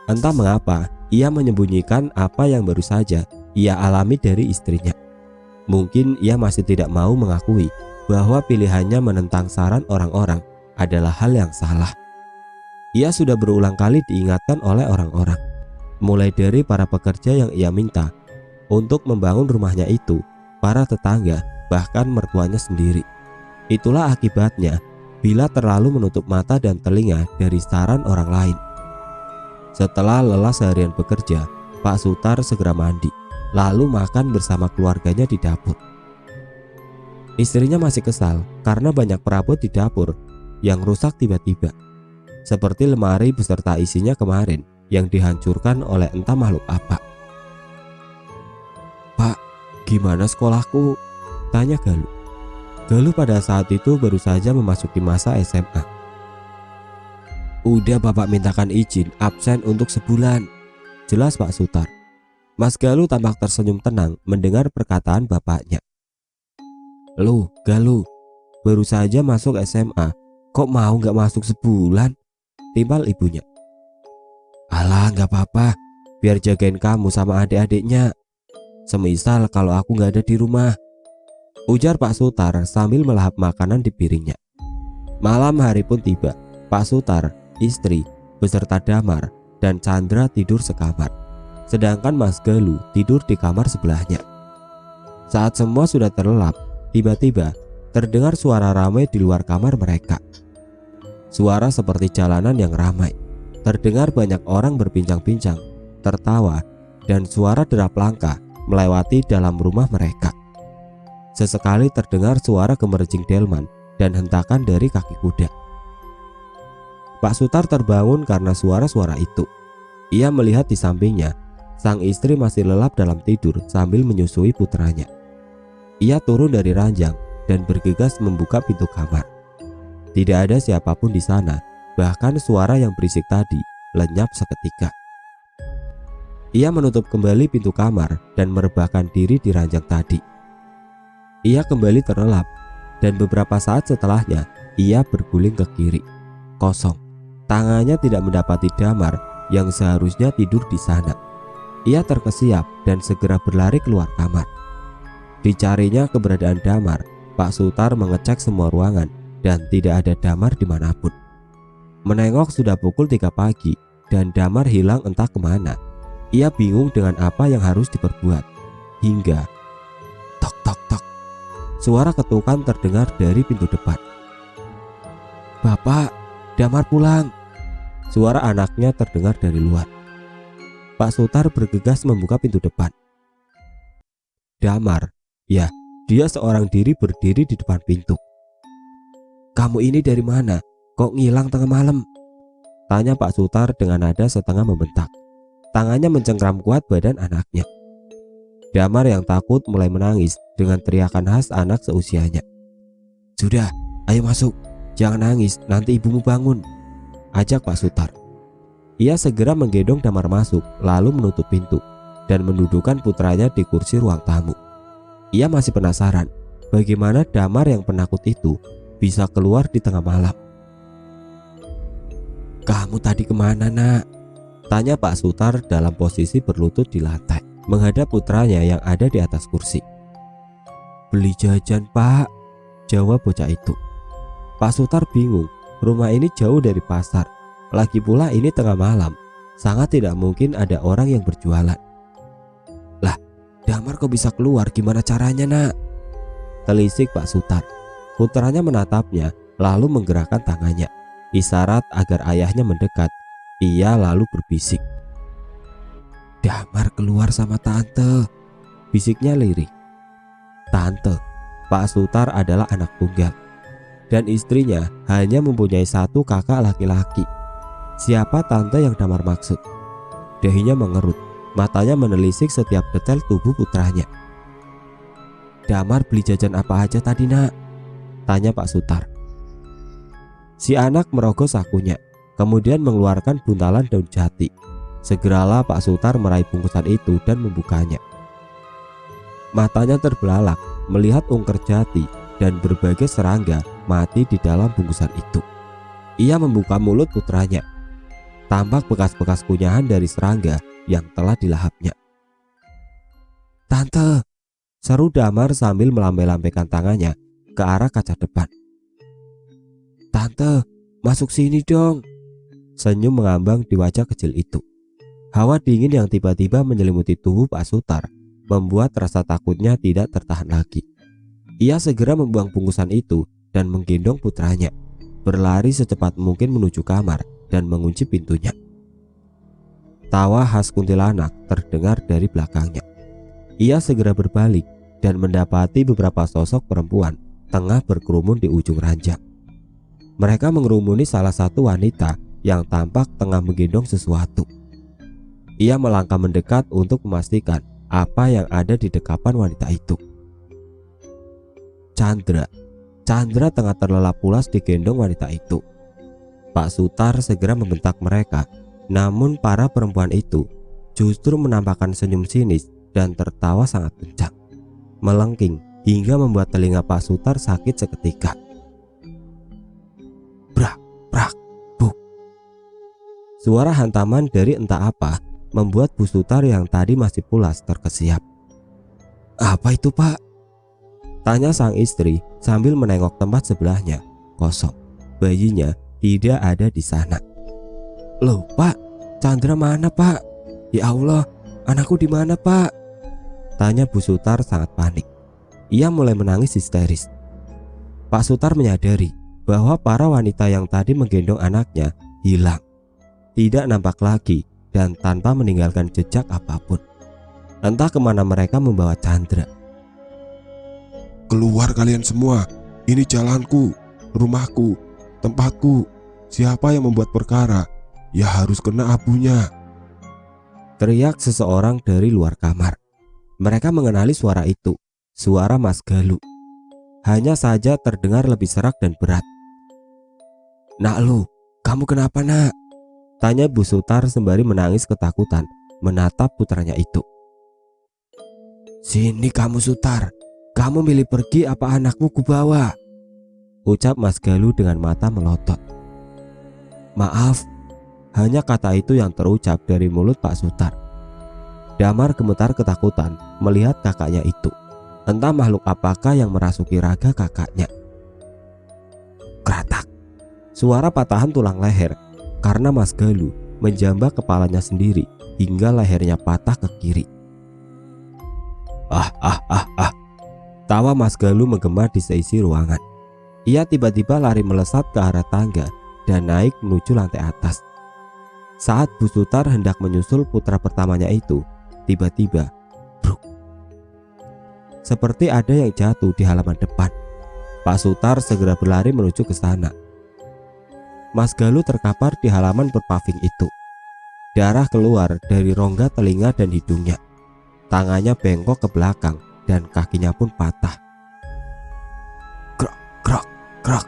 Entah mengapa ia menyembunyikan apa yang baru saja ia alami dari istrinya. Mungkin ia masih tidak mau mengakui bahwa pilihannya menentang saran orang-orang adalah hal yang salah. Ia sudah berulang kali diingatkan oleh orang-orang, mulai dari para pekerja yang ia minta untuk membangun rumahnya itu, para tetangga, bahkan mertuanya sendiri. Itulah akibatnya bila terlalu menutup mata dan telinga dari saran orang lain. Setelah lelah seharian bekerja, Pak Sutar segera mandi, lalu makan bersama keluarganya di dapur. Istrinya masih kesal karena banyak perabot di dapur yang rusak tiba-tiba, seperti lemari beserta isinya kemarin yang dihancurkan oleh entah makhluk apa. "Pak, gimana sekolahku?" tanya Galuh. Galuh pada saat itu baru saja memasuki masa SMA. "Udah bapak mintakan izin absen untuk sebulan," jelas Pak Sutar. Mas Galuh tampak tersenyum tenang mendengar perkataan bapaknya. "Loh Galuh, baru saja masuk SMA, kok mau gak masuk sebulan?" timpal ibunya. "Alah gak apa-apa, biar jagain kamu sama adik-adiknya. Semisal kalau aku gak ada di rumah," ujar Pak Sutar sambil melahap makanan di piringnya. Malam hari pun tiba. Pak Sutar, istri, beserta Damar dan Chandra tidur sekamar, sedangkan Mas Galuh tidur di kamar sebelahnya. Saat semua sudah terlelap, tiba-tiba terdengar suara ramai di luar kamar mereka. Suara seperti jalanan yang ramai. Terdengar banyak orang berbincang-bincang, tertawa, dan suara derap langkah melewati dalam rumah mereka. Sesekali terdengar suara gemericing delman dan hentakan dari kaki kuda. Pak Sutar terbangun karena suara-suara itu. Ia melihat di sampingnya, sang istri masih lelap dalam tidur sambil menyusui putranya. Ia turun dari ranjang dan bergegas membuka pintu kamar. Tidak ada siapapun di sana, bahkan suara yang berisik tadi lenyap seketika. Ia menutup kembali pintu kamar dan merebahkan diri di ranjang tadi. Ia kembali terlelap dan beberapa saat setelahnya ia berguling ke kiri. Kosong. Tangannya tidak mendapati Damar yang seharusnya tidur di sana. Ia terkesiap dan segera berlari keluar kamar. Dicarinya keberadaan Damar, Pak Sutar mengecek semua ruangan dan tidak ada Damar dimanapun. Menengok sudah pukul 3 pagi dan Damar hilang entah kemana. Ia bingung dengan apa yang harus diperbuat. Hingga tok tok tok, suara ketukan terdengar dari pintu depan. "Bapak, Damar pulang," suara anaknya terdengar dari luar. Pak Sutar bergegas membuka pintu depan. Damar, ya, dia seorang diri berdiri di depan pintu. "Kamu ini dari mana? Kok ngilang tengah malam?" tanya Pak Sutar dengan nada setengah membentak. Tangannya mencengkram kuat badan anaknya. Damar yang takut mulai menangis dengan teriakan khas anak seusianya. "Sudah, ayo masuk. Jangan nangis, nanti ibumu bangun," ajak Pak Sutar. Ia segera menggendong Damar masuk, lalu menutup pintu dan mendudukkan putranya di kursi ruang tamu. Ia masih penasaran bagaimana Damar yang penakut itu bisa keluar di tengah malam. "Kamu tadi kemana, nak?" tanya Pak Sutar dalam posisi berlutut di lantai, menghadap putranya yang ada di atas kursi. "Beli jajan, Pak," jawab bocah itu. Pak Sutar bingung, rumah ini jauh dari pasar, lagi pula ini tengah malam, sangat tidak mungkin ada orang yang berjualan. "Lah, Damar kok bisa keluar, gimana caranya, nak?" telisik Pak Sutar. Putranya menatapnya lalu menggerakkan tangannya, isyarat agar ayahnya mendekat. Ia lalu berbisik, "Damar keluar sama tante," bisiknya lirih. Tante, Pak Sutar adalah anak tunggal dan istrinya hanya mempunyai satu kakak laki-laki. Siapa tante yang Damar maksud? Dahinya mengerut, matanya menelisik setiap detail tubuh putranya. "Damar beli jajan apa aja tadi, nak?" tanya Pak Sutar. Si anak merogoh sakunya, kemudian mengeluarkan buntalan daun jati. Segeralah Pak Sutar meraih bungkusan itu dan membukanya. Matanya terbelalak melihat ungker jati dan berbagai serangga mati di dalam bungkusan itu. Ia membuka mulut putranya. Tampak bekas-bekas kunyahan dari serangga yang telah dilahapnya. "Tante," seru Damar sambil melambai-lambaikan tangannya ke arah kaca depan. "Tante, masuk sini dong," senyum mengambang di wajah kecil itu. Hawa dingin yang tiba-tiba menyelimuti tubuh Pak Sutar membuat rasa takutnya tidak tertahan lagi. Ia segera membuang bungkusan itu dan menggendong putranya, berlari secepat mungkin menuju kamar dan mengunci pintunya. Tawa khas kuntilanak terdengar dari belakangnya. Ia segera berbalik dan mendapati beberapa sosok perempuan tengah berkerumun di ujung ranjang. Mereka mengerumuni salah satu wanita yang tampak tengah menggendong sesuatu. Ia melangkah mendekat untuk memastikan apa yang ada di dekapan wanita itu. Chandra tengah terlelap pulas digendong wanita itu. Pak Sutar segera membentak mereka, namun para perempuan itu justru menampakkan senyum sinis dan tertawa sangat kencang, melengking hingga membuat telinga Pak Sutar sakit seketika. Brak, brak, buk. Suara hantaman dari entah apa membuat Bu Sutar yang tadi masih pulas terkesiap. "Apa itu, Pak?" tanya sang istri sambil menengok tempat sebelahnya, kosong. Bayinya tidak ada di sana. "Loh, Pak, Chandra mana, Pak? Ya Allah, anakku di mana, Pak?" tanya Bu Sutar sangat panik. Ia mulai menangis histeris. Pak Sutar menyadari bahwa para wanita yang tadi menggendong anaknya hilang, tidak nampak lagi dan tanpa meninggalkan jejak apapun. Entah kemana mereka membawa Chandra. "Keluar kalian semua, ini jalanku, rumahku, tempatku," Siapa yang membuat perkara, ya harus kena abunya. Teriak seseorang dari luar kamar. Mereka mengenali suara itu, suara Mas Galuh. Hanya saja terdengar lebih serak dan berat. "Nak lu, kamu kenapa nak?" tanya Bu Sutar sembari menangis ketakutan menatap putranya itu. "Sini kamu Sutar, kamu milih pergi apa anakmu kubawa?" ucap Mas Galuh dengan mata melotot. "Maaf," hanya kata itu yang terucap dari mulut Pak Sutar. Damar gemetar ketakutan melihat kakaknya itu. Entah makhluk apakah yang merasuki raga kakaknya. Kratak. Suara patahan tulang leher karena Mas Galuh menjambak kepalanya sendiri hingga lehernya patah ke kiri. Tawa Mas Galuh menggema di seisi ruangan. Ia tiba-tiba lari melesat ke arah tangga dan naik menuju lantai atas. Saat Bu Sutar hendak menyusul putra pertamanya itu, tiba-tiba bruk. Seperti ada yang jatuh di halaman depan. Pak Sutar segera berlari menuju ke sana. Mas Galuh terkapar di halaman berpaving itu. Darah keluar dari rongga telinga dan hidungnya. Tangannya bengkok ke belakang dan kakinya pun patah. Krok, krok, krok.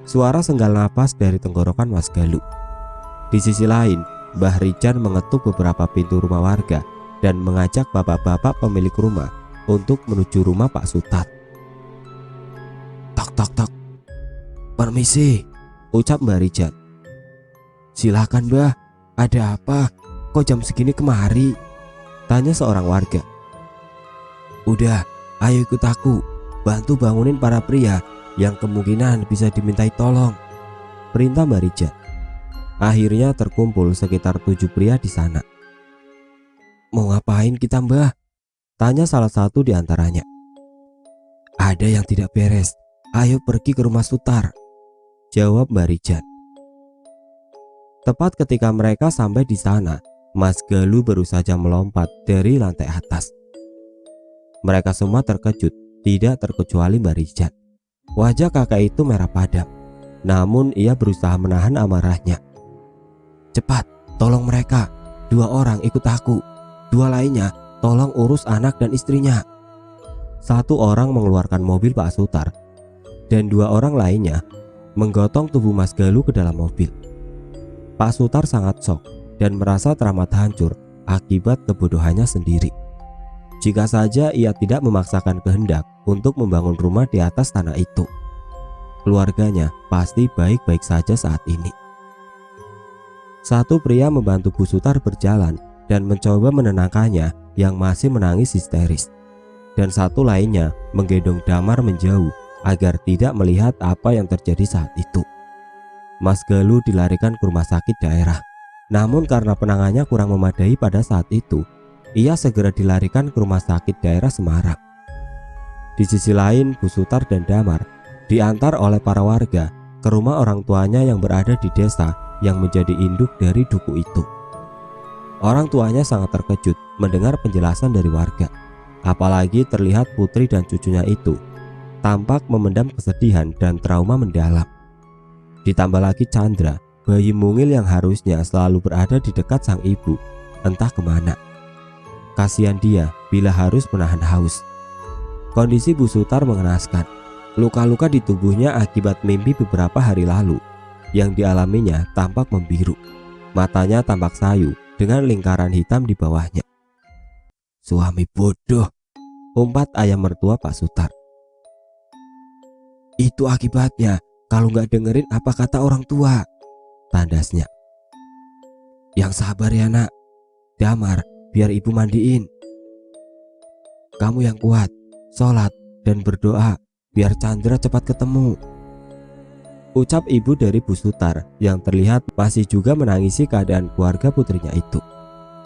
Suara senggal napas dari tenggorokan Mas Galuh. Di sisi lain, Mbah Rijan mengetuk beberapa pintu rumah warga dan mengajak bapak-bapak pemilik rumah untuk menuju rumah Pak Sutar. "Tok, tok, tok. Permisi," ucap Mbah Rijan. "Silakan Mbah, ada apa? Kok jam segini kemari?" tanya seorang warga. "Udah, ayo ikut aku, bantu bangunin para pria yang kemungkinan bisa dimintai tolong," perintah Mbah Rijan. Akhirnya terkumpul sekitar 7 pria di sana. "Mau ngapain kita Mbah?" tanya salah satu di antaranya. "Ada yang tidak beres, ayo pergi ke rumah Sutar," jawab Mbah Rijan. Tepat ketika mereka sampai di sana, Mas Galuh baru saja melompat dari lantai atas. Mereka semua terkejut, tidak terkecuali Mbah Rijan. Wajah kakak itu merah padam, namun ia berusaha menahan amarahnya. "Cepat, tolong mereka. 2 orang ikut aku. 2 lainnya tolong urus anak dan istrinya." 1 orang mengeluarkan mobil Pak Sutar dan 2 orang lainnya menggotong tubuh Mas Galuh ke dalam mobil. Pak Sutar sangat shock dan merasa teramat hancur akibat kebodohannya sendiri. Jika saja ia tidak memaksakan kehendak untuk membangun rumah di atas tanah itu, keluarganya pasti baik-baik saja saat ini. 1 pria membantu Bu Sutar berjalan dan mencoba menenangkannya yang masih menangis histeris. Dan 1 lainnya menggendong Damar menjauh agar tidak melihat apa yang terjadi saat itu. Mas Galuh dilarikan ke rumah sakit daerah. Namun karena penanganannya kurang memadai pada saat itu, ia segera dilarikan ke rumah sakit daerah Semarang. Di sisi lain, Bu Sutar dan Damar diantar oleh para warga ke rumah orang tuanya yang berada di desa yang menjadi induk dari duku itu. Orang tuanya sangat terkejut mendengar penjelasan dari warga. Apalagi terlihat putri dan cucunya itu tampak memendam kesedihan dan trauma mendalam. Ditambah lagi Chandra, bayi mungil yang harusnya selalu berada di dekat sang ibu, entah kemana. Kasihan dia bila harus menahan haus. Kondisi Bu Sutar mengenaskan. Luka-luka di tubuhnya akibat mimpi beberapa hari lalu yang dialaminya tampak membiru. Matanya tampak sayu dengan lingkaran hitam di bawahnya. "Suami bodoh," umpat ayah mertua Pak Sutar. "Itu akibatnya kalau nggak dengerin apa kata orang tua," tandasnya. "Yang sabar ya nak. Damar, biar ibu mandiin. Kamu yang kuat, sholat dan berdoa biar Chandra cepat ketemu," ucap ibu dari Bu Sutar yang terlihat masih juga menangisi keadaan keluarga putrinya itu.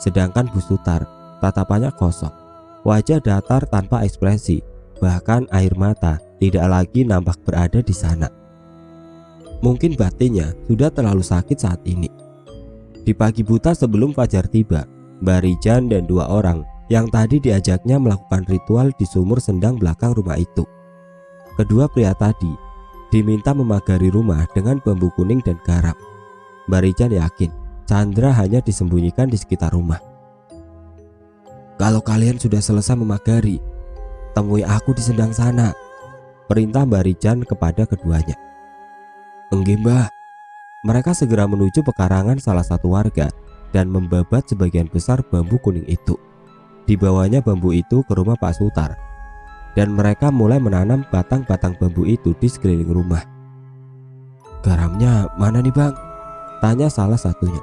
Sedangkan Bu Sutar tatapannya kosong, wajah datar tanpa ekspresi, bahkan air mata tidak lagi nampak berada di sana. Mungkin batinnya sudah terlalu sakit saat ini. Di pagi buta sebelum fajar tiba, Mbah Rijan dan 2 orang yang tadi diajaknya melakukan ritual di sumur sendang belakang rumah itu. Kedua pria tadi diminta memagari rumah dengan bambu kuning dan garam. Mbak Rican yakin Chandra hanya disembunyikan di sekitar rumah. "Kalau kalian sudah selesai memagari, temui aku di sendang sana," perintah Mbak Rican kepada keduanya. "Enggih, Mbah." Mereka segera menuju pekarangan salah satu warga dan membabat sebagian besar bambu kuning itu. Dibawanya bambu itu ke rumah Pak Sutar, dan mereka mulai menanam batang-batang bambu itu di sekeliling rumah. "Garamnya mana nih, Bang?" tanya salah satunya.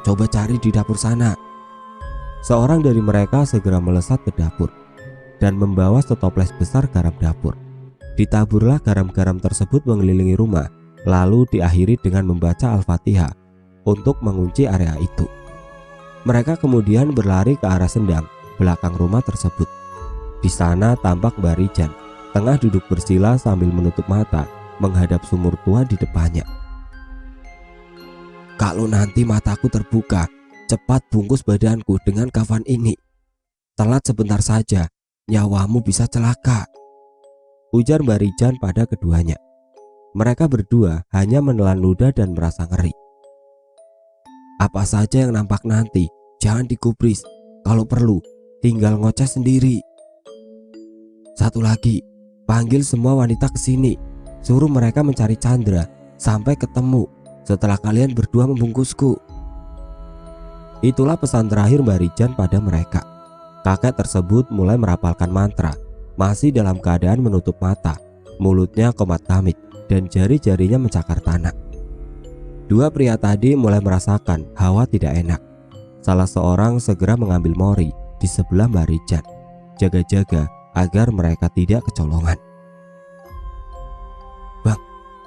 "Coba cari di dapur sana." Seorang dari mereka segera melesat ke dapur dan membawa setoples besar garam dapur. Ditaburlah garam-garam tersebut mengelilingi rumah, lalu diakhiri dengan membaca Al-Fatihah untuk mengunci area itu. Mereka kemudian berlari ke arah sendang belakang rumah tersebut. Di sana tampak Mbak Rican tengah duduk bersila sambil menutup mata menghadap sumur tua di depannya. "Kalau nanti mataku terbuka, cepat bungkus badanku dengan kafan ini. Telat sebentar saja, nyawamu bisa celaka," ujar Mbak Rican pada keduanya. Mereka berdua hanya menelan ludah dan merasa ngeri. "Apa saja yang nampak nanti, jangan digubris. Kalau perlu, tinggal ngoceh sendiri. Satu lagi, panggil semua wanita ke sini. Suruh mereka mencari Chandra sampai ketemu setelah kalian berdua membungkusku." Itulah pesan terakhir Mbak Rican pada mereka. Kakek tersebut mulai merapalkan mantra, masih dalam keadaan menutup mata, mulutnya komat kamit dan jari-jarinya mencakar tanah. Dua pria tadi mulai merasakan hawa tidak enak. Salah seorang segera mengambil mori di sebelah Mbak Rican, jaga-jaga agar mereka tidak kecolongan. "Bang,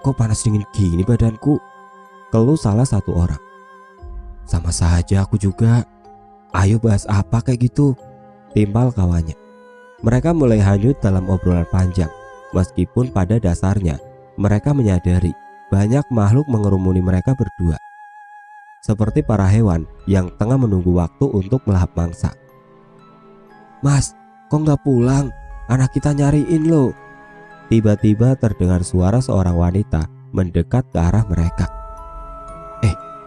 kok panas dingin gini badanku?" keluh salah satu orang. "Sama saja aku juga. Ayo bahas apa kayak gitu?" timpal kawannya. Mereka mulai hanyut dalam obrolan panjang, meskipun pada dasarnya mereka menyadari banyak makhluk mengerumuni mereka berdua, seperti para hewan yang tengah menunggu waktu untuk melahap mangsa. "Mas, kok nggak pulang? Anak kita nyariin loh." Tiba-tiba terdengar suara seorang wanita mendekat ke arah mereka.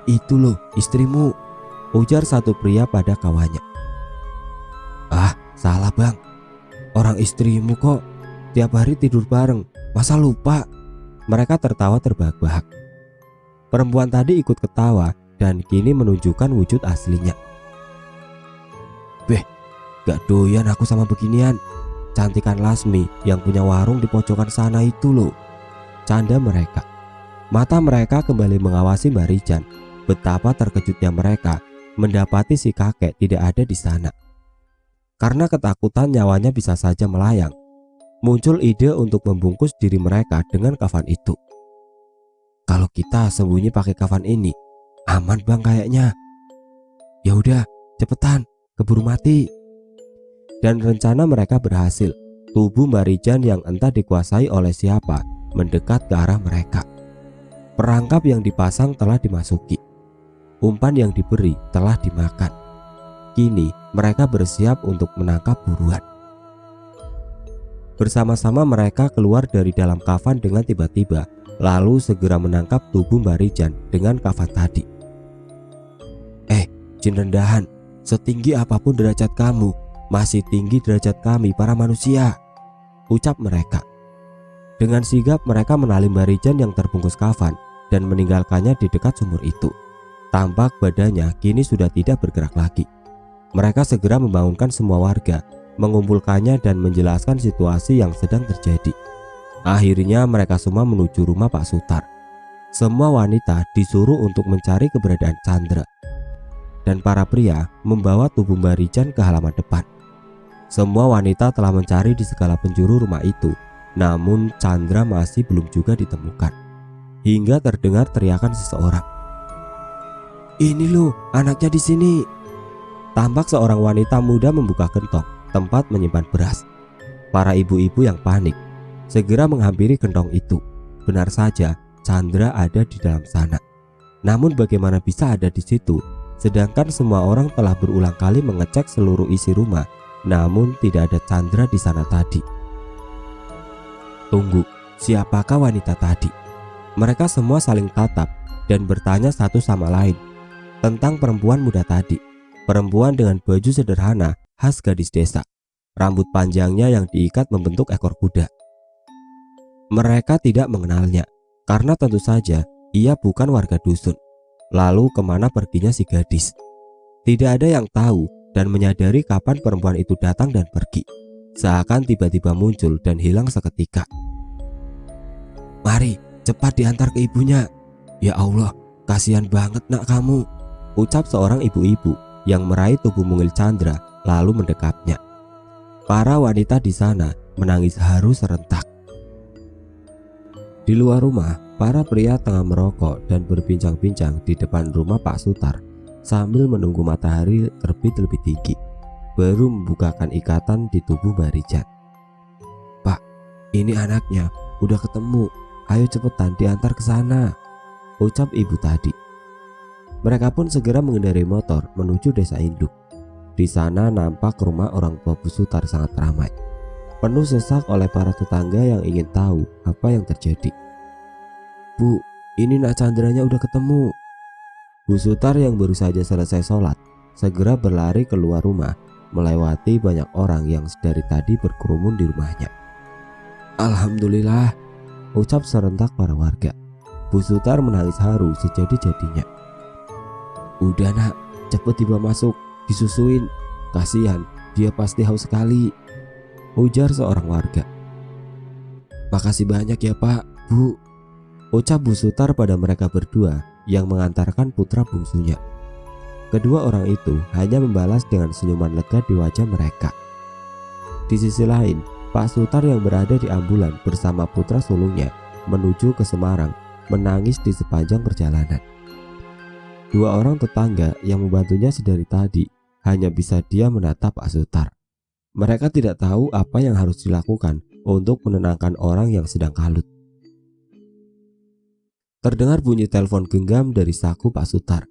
"Itu loh istrimu," ujar satu pria pada kawannya. "Ah, salah bang, orang istrimu kok. Tiap hari tidur bareng, masa lupa?" Mereka tertawa terbahak-bahak. Perempuan tadi ikut ketawa dan kini menunjukkan wujud aslinya. "Beh, gak doyan aku sama beginian. Cantikan Lasmi yang punya warung di pojokan sana itu loh," canda mereka. Mata mereka kembali mengawasi Mbak Rican. Betapa terkejutnya mereka mendapati si kakek tidak ada di sana. Karena ketakutan nyawanya bisa saja melayang, muncul ide untuk membungkus diri mereka dengan kafan itu. "Kalau kita sembunyi pakai kafan ini, aman bang kayaknya. Ya udah, cepetan, keburu mati." Dan rencana mereka berhasil. Tubuh Mbak Rican yang entah dikuasai oleh siapa mendekat ke arah mereka. Perangkap yang dipasang telah dimasuki. Umpan yang diberi telah dimakan. Kini mereka bersiap untuk menangkap buruan. Bersama-sama mereka keluar dari dalam kafan dengan tiba-tiba, lalu segera menangkap tubuh Mbak Rican dengan kafan tadi. Jin rendahan, setinggi apapun derajat kamu, masih tinggi derajat kami para manusia," ucap mereka. Dengan sigap mereka menali Mbak Rican yang terbungkus kafan dan meninggalkannya di dekat sumur itu. Tampak badannya kini sudah tidak bergerak lagi. Mereka segera membangunkan semua warga, mengumpulkannya dan menjelaskan situasi yang sedang terjadi. Akhirnya mereka semua menuju rumah Pak Sutar. Semua wanita disuruh untuk mencari keberadaan Chandra, dan para pria membawa tubuh Mbak Rican ke halaman depan. Semua wanita telah mencari di segala penjuru rumah itu, namun Chandra masih belum juga ditemukan. Hingga terdengar teriakan seseorang. "Ini loh, anaknya di sini." Tampak seorang wanita muda membuka gentong tempat menyimpan beras. Para ibu-ibu yang panik segera menghampiri gentong itu. Benar saja, Chandra ada di dalam sana. Namun bagaimana bisa ada di situ, sedangkan semua orang telah berulang kali mengecek seluruh isi rumah, namun tidak ada Chandra di sana tadi. "Tunggu, siapakah wanita tadi? Mereka semua saling tatap dan bertanya satu sama lain tentang perempuan muda tadi. Perempuan dengan baju sederhana khas gadis desa, rambut panjangnya yang diikat membentuk ekor kuda. Mereka tidak mengenalnya karena tentu saja ia bukan warga dusun. Lalu kemana perginya si gadis? Tidak ada yang tahu dan menyadari kapan perempuan itu datang dan pergi. Seakan tiba-tiba muncul dan hilang seketika. "Mari, cepat diantar ke ibunya. Ya Allah, kasihan banget nak kamu," ucap seorang ibu-ibu yang meraih tubuh mungil Chandra lalu mendekapnya. Para wanita di sana menangis haru serentak. Di luar rumah, para pria tengah merokok dan berbincang-bincang di depan rumah Pak Sutar sambil menunggu matahari terbit lebih tinggi, baru membukakan ikatan di tubuh Mbak Rijan. "Pak, ini anaknya, udah ketemu. Ayo cepetan diantar ke sana," ucap ibu tadi. Mereka pun segera mengendarai motor menuju desa induk. Di sana nampak rumah orang tua Bu Sutar sangat ramai, penuh sesak oleh para tetangga yang ingin tahu apa yang terjadi. "Bu, ini nak Chandranya udah ketemu." Bu Sutar yang baru saja selesai sholat segera berlari keluar rumah, melewati banyak orang yang dari tadi berkerumun di rumahnya. "Alhamdulillah," ucap serentak para warga. Bu Sutar menangis haru sejadi-jadinya. "Udah nak, cepet dibawa masuk, disusuin. Kasihan, dia pasti haus sekali," ujar seorang warga. "Makasih banyak ya Pak, Bu," ucap Bu Sutar pada mereka berdua yang mengantarkan putra bungsunya. Kedua orang itu hanya membalas dengan senyuman lega di wajah mereka. Di sisi lain, Pak Sutar yang berada di ambulan bersama putra sulungnya menuju ke Semarang menangis di sepanjang perjalanan. Dua orang tetangga yang membantunya sedari tadi hanya bisa diam menatap Pak Sutar. Mereka tidak tahu apa yang harus dilakukan untuk menenangkan orang yang sedang kalut. Terdengar bunyi telepon genggam dari saku Pak Sutar.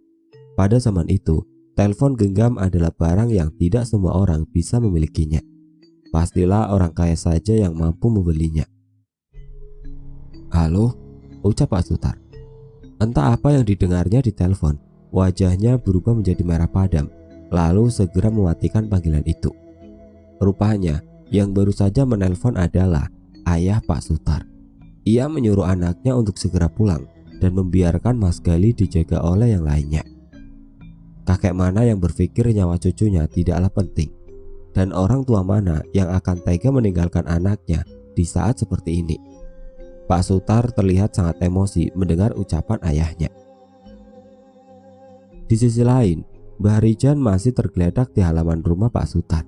Pada zaman itu, telepon genggam adalah barang yang tidak semua orang bisa memilikinya. Pastilah orang kaya saja yang mampu membelinya. "Halo," ucap Pak Sutar. Entah apa yang didengarnya di telepon, wajahnya berubah menjadi merah padam, lalu segera mematikan panggilan itu. Rupanya, yang baru saja menelpon adalah ayah Pak Sutar. Ia menyuruh anaknya untuk segera pulang dan membiarkan Mas Gali dijaga oleh yang lainnya. Kakek mana yang berpikir nyawa cucunya tidaklah penting, dan orang tua mana yang akan tega meninggalkan anaknya di saat seperti ini. Pak Sutar terlihat sangat emosi mendengar ucapan ayahnya. Di sisi lain, Mbah Rijan masih tergeletak di halaman rumah Pak Sutar.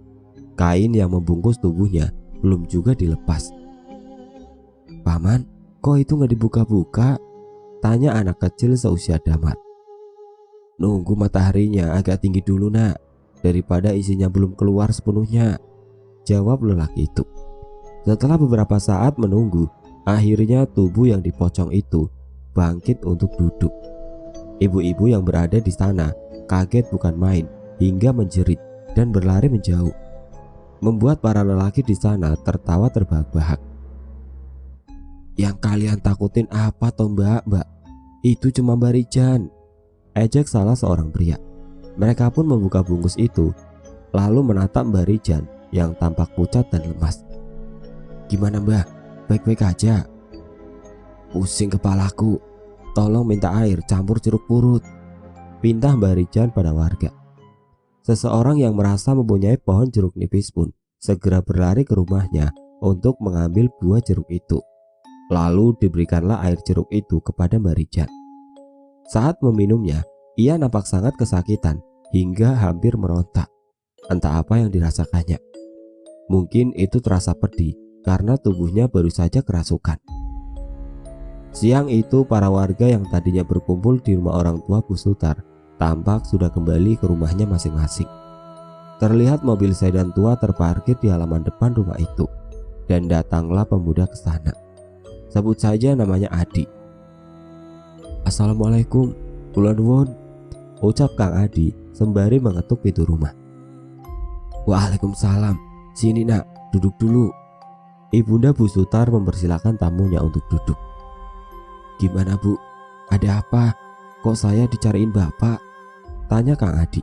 Kain yang membungkus tubuhnya belum juga dilepas. "Paman, kok itu nggak dibuka-buka?" tanya anak kecil seusia Damat. "Nunggu mataharinya agak tinggi dulu nak, daripada isinya belum keluar sepenuhnya," jawab lelaki itu. Setelah beberapa saat menunggu, akhirnya tubuh yang dipocong itu bangkit untuk duduk. Ibu-ibu yang berada di sana kaget bukan main hingga menjerit dan berlari menjauh, membuat para lelaki di sana tertawa terbahak-bahak. "Yang kalian takutin apa toh mbak? Itu cuma Mbak Rijan," ejek salah seorang pria. Mereka pun membuka bungkus itu lalu menatap Mbak Rijan yang tampak pucat dan lemas. "Gimana mbak? Baik-baik aja?" "Pusing kepalaku, tolong minta air campur jeruk purut," pinta Mbak Rijan pada warga. Seseorang yang merasa mempunyai pohon jeruk nipis pun segera berlari ke rumahnya untuk mengambil buah jeruk itu. Lalu diberikanlah air jeruk itu kepada Mbak Rijan. Saat meminumnya, ia nampak sangat kesakitan hingga hampir meronta. Entah apa yang dirasakannya. Mungkin itu terasa pedih karena tubuhnya baru saja kerasukan. Siang itu para warga yang tadinya berkumpul di rumah orang tua Bu Sutar tampak sudah kembali ke rumahnya masing-masing. Terlihat mobil sedan tua terparkir di halaman depan rumah itu, dan datanglah pemuda ke sana. Sebut saja namanya Adi. "Assalamualaikum, kula nuwun," ucap Kang Adi sembari mengetuk pintu rumah. "Waalaikumsalam, sini nak, duduk dulu," Ibunda Bu Sutar mempersilahkan tamunya untuk duduk. "Gimana Bu? Ada apa? Kok saya dicariin Bapak?" tanya Kang Adi.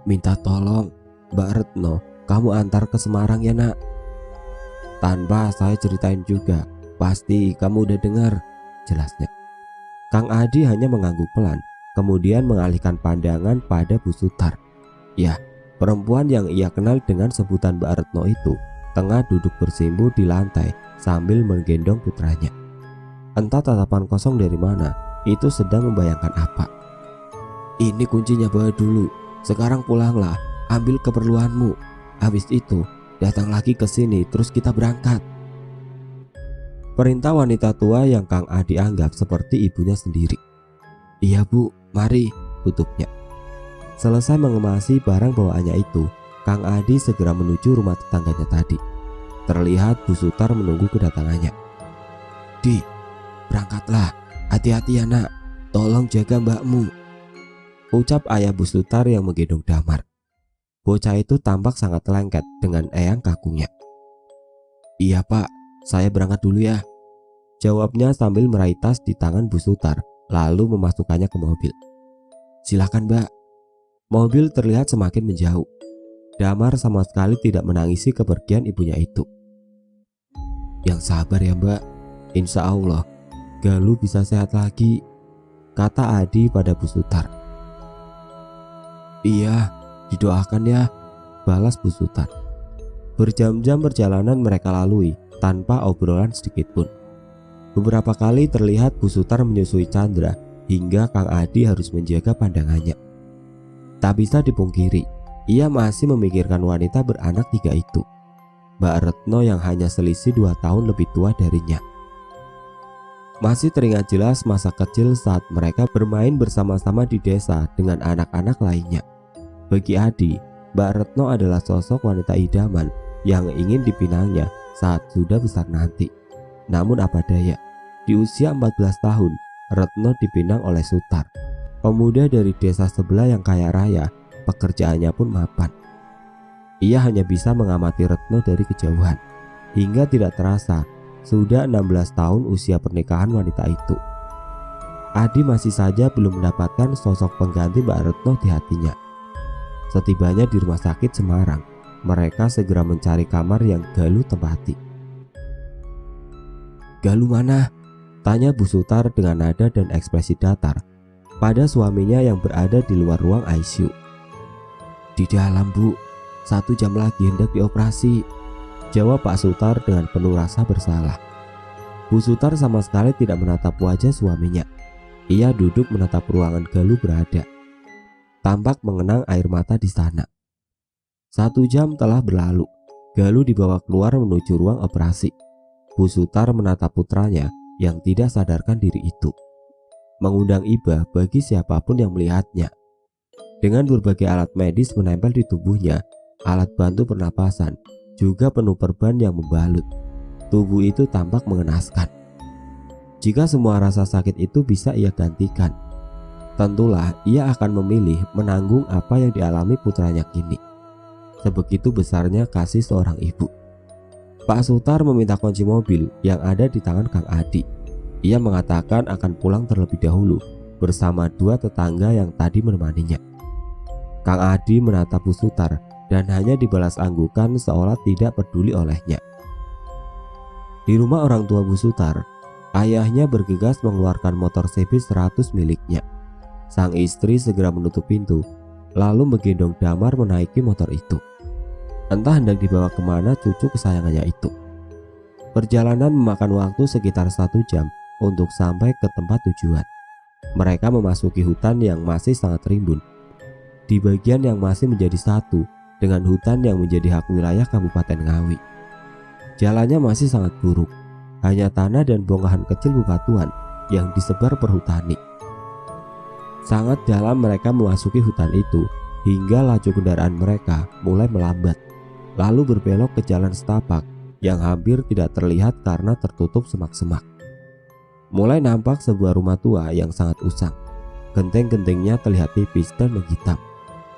"Minta tolong, Mbak Retno, kamu antar ke Semarang ya nak." "Tanpa saya ceritain juga, pasti kamu udah dengar," jelasnya. Kang Adi hanya mengangguk pelan, kemudian mengalihkan pandangan pada Bu Sutar. Ya, perempuan yang ia kenal dengan sebutan Mbak Retno itu tengah duduk bersimpuh di lantai sambil menggendong putranya. Entah tatapan kosong dari mana itu sedang membayangkan apa. "Ini kuncinya, bawa dulu. Sekarang pulanglah, ambil keperluanmu. Habis itu datang lagi ke sini, terus kita berangkat." Perintah wanita tua yang Kang Adi anggap seperti ibunya sendiri. "Iya Bu, mari," tutupnya. Selesai mengemasi barang bawaannya itu, Kang Adi segera menuju rumah tetangganya tadi. Terlihat Bu Sutar menunggu kedatangannya. "Di, berangkatlah, hati-hati ya nak, tolong jaga mbakmu," ucap ayah Bu Sutar yang menggendong Damar. Bocah itu tampak sangat lengket dengan eyang kakungnya. "Iya Pak, saya berangkat dulu ya," jawabnya sambil meraih tas di tangan Bu Sutar lalu memasukkannya ke mobil. "Silakan Mbak." Mobil terlihat semakin menjauh. Damar sama sekali tidak menangisi kepergian ibunya itu. "Yang sabar ya Mbak, insya Allah Galuh bisa sehat lagi," kata Adi pada Bu Sutar. "Iya, didoakan ya," balas Bu Sutar. Berjam-jam perjalanan mereka lalui tanpa obrolan sedikit pun. Beberapa kali terlihat Bu Sutar menyusui Chandra hingga Kang Adi harus menjaga pandangannya. Tak bisa dipungkiri, ia masih memikirkan wanita beranak 3 itu, Mbak Retno yang hanya selisih 2 tahun lebih tua darinya. Masih teringat jelas masa kecil saat mereka bermain bersama-sama di desa dengan anak-anak lainnya. Bagi Adi, Mbak Retno adalah sosok wanita idaman yang ingin dipinangnya saat sudah besar nanti. Namun apa daya, di usia 14 tahun, Retno dipinang oleh Sutar, pemuda dari desa sebelah yang kaya raya. Pekerjaannya pun mapan. Ia hanya bisa mengamati Retno dari kejauhan. Hingga tidak terasa sudah 16 tahun usia pernikahan wanita itu. Adi masih saja belum mendapatkan sosok pengganti Mbak Retno di hatinya. Setibanya di rumah sakit Semarang, mereka segera mencari kamar yang Galuh tempati. "Galuh mana?" tanya Bu Sutar dengan nada dan ekspresi datar pada suaminya yang berada di luar ruang ICU. "Di dalam Bu, 1 jam lagi hendak dioperasi," jawab Pak Sutar dengan penuh rasa bersalah. Bu Sutar sama sekali tidak menatap wajah suaminya. Ia duduk menatap ruangan Galuh berada. Tampak mengenang air mata di sana. 1 jam telah berlalu. Galuh dibawa keluar menuju ruang operasi. Bu Sutar menatap putranya yang tidak sadarkan diri itu, mengundang iba bagi siapapun yang melihatnya. Dengan berbagai alat medis menempel di tubuhnya, alat bantu pernapasan, juga penuh perban yang membalut. Tubuh itu tampak mengenaskan. Jika semua rasa sakit itu bisa ia gantikan, tentulah ia akan memilih menanggung apa yang dialami putranya kini. Sebegitu besarnya kasih seorang ibu. Pak Sutar meminta kunci mobil yang ada di tangan Kang Adi. Ia mengatakan akan pulang terlebih dahulu bersama 2 tetangga yang tadi menemaninya. Kang Adi menatap Bu Sutar dan hanya dibalas anggukan seolah tidak peduli olehnya. Di rumah orang tua Bu Sutar, ayahnya bergegas mengeluarkan motor CB 100 miliknya. Sang istri segera menutup pintu, lalu menggendong Damar menaiki motor itu. Entah hendak dibawa kemana cucu kesayangannya itu. Perjalanan memakan waktu sekitar 1 jam untuk sampai ke tempat tujuan. Mereka memasuki hutan yang masih sangat rimbun. Di bagian yang masih menjadi satu dengan hutan yang menjadi hak wilayah Kabupaten Ngawi. Jalannya masih sangat buruk, hanya tanah dan bongkahan kecil bebatuan yang disebar perhutani. Sangat dalam mereka memasuki hutan itu hingga laju kendaraan mereka mulai melambat, lalu berbelok ke jalan setapak yang hampir tidak terlihat karena tertutup semak-semak. Mulai nampak sebuah rumah tua yang sangat usang. Genteng-gentengnya terlihat tipis dan menghitam.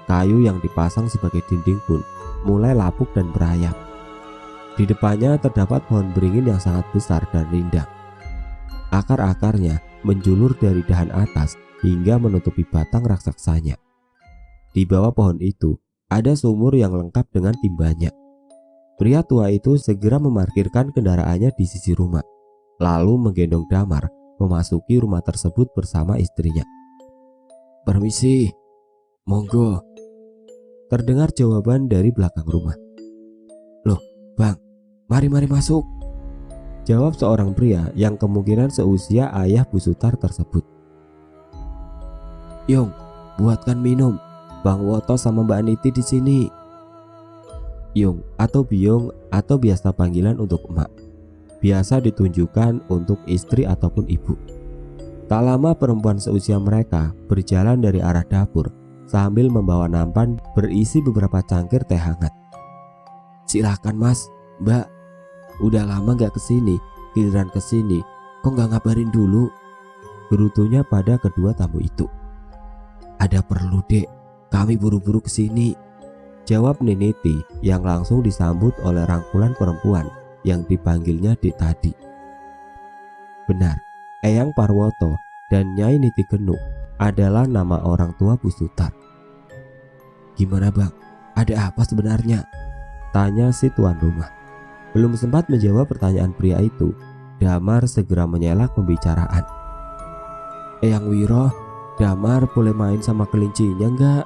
Kayu yang dipasang sebagai dinding pun mulai lapuk dan berayap. Di depannya terdapat pohon beringin yang sangat besar dan rindang. Akar-akarnya menjulur dari dahan atas hingga menutupi batang raksasanya. Di bawah pohon itu ada sumur yang lengkap dengan timbanya. Pria tua itu segera memarkirkan kendaraannya di sisi rumah, lalu menggendong Damar memasuki rumah tersebut bersama istrinya. "Permisi, monggo," terdengar jawaban dari belakang rumah. "Loh, Bang, mari masuk," jawab seorang pria yang kemungkinan seusia ayah Bu Sutar tersebut. "Yong, buatkan minum. Bang Woto sama Mbak Niti di sini." Yung atau Biung atau biasa panggilan untuk emak, biasa ditunjukkan untuk istri ataupun ibu. Tak lama perempuan seusia mereka berjalan dari arah dapur sambil membawa nampan berisi beberapa cangkir teh hangat. "Silakan Mas, Mbak. Udah lama gak kesini, giliran kesini kok gak ngabarin dulu?" gerutunya pada kedua tamu itu. "Ada perlu, Dek, kami buru-buru kesini," jawab Niniti yang langsung disambut oleh rangkulan perempuan yang dipanggilnya Dek tadi. Benar, Eyang Parwoto dan Nyai Niti Genuk adalah nama orang tua Bu Sutar. "Gimana Bang, ada apa sebenarnya?" tanya si tuan rumah. Belum sempat menjawab pertanyaan pria itu, Damar segera menyela pembicaraan. "Eyang Wiro, Damar boleh main sama kelincinya enggak?"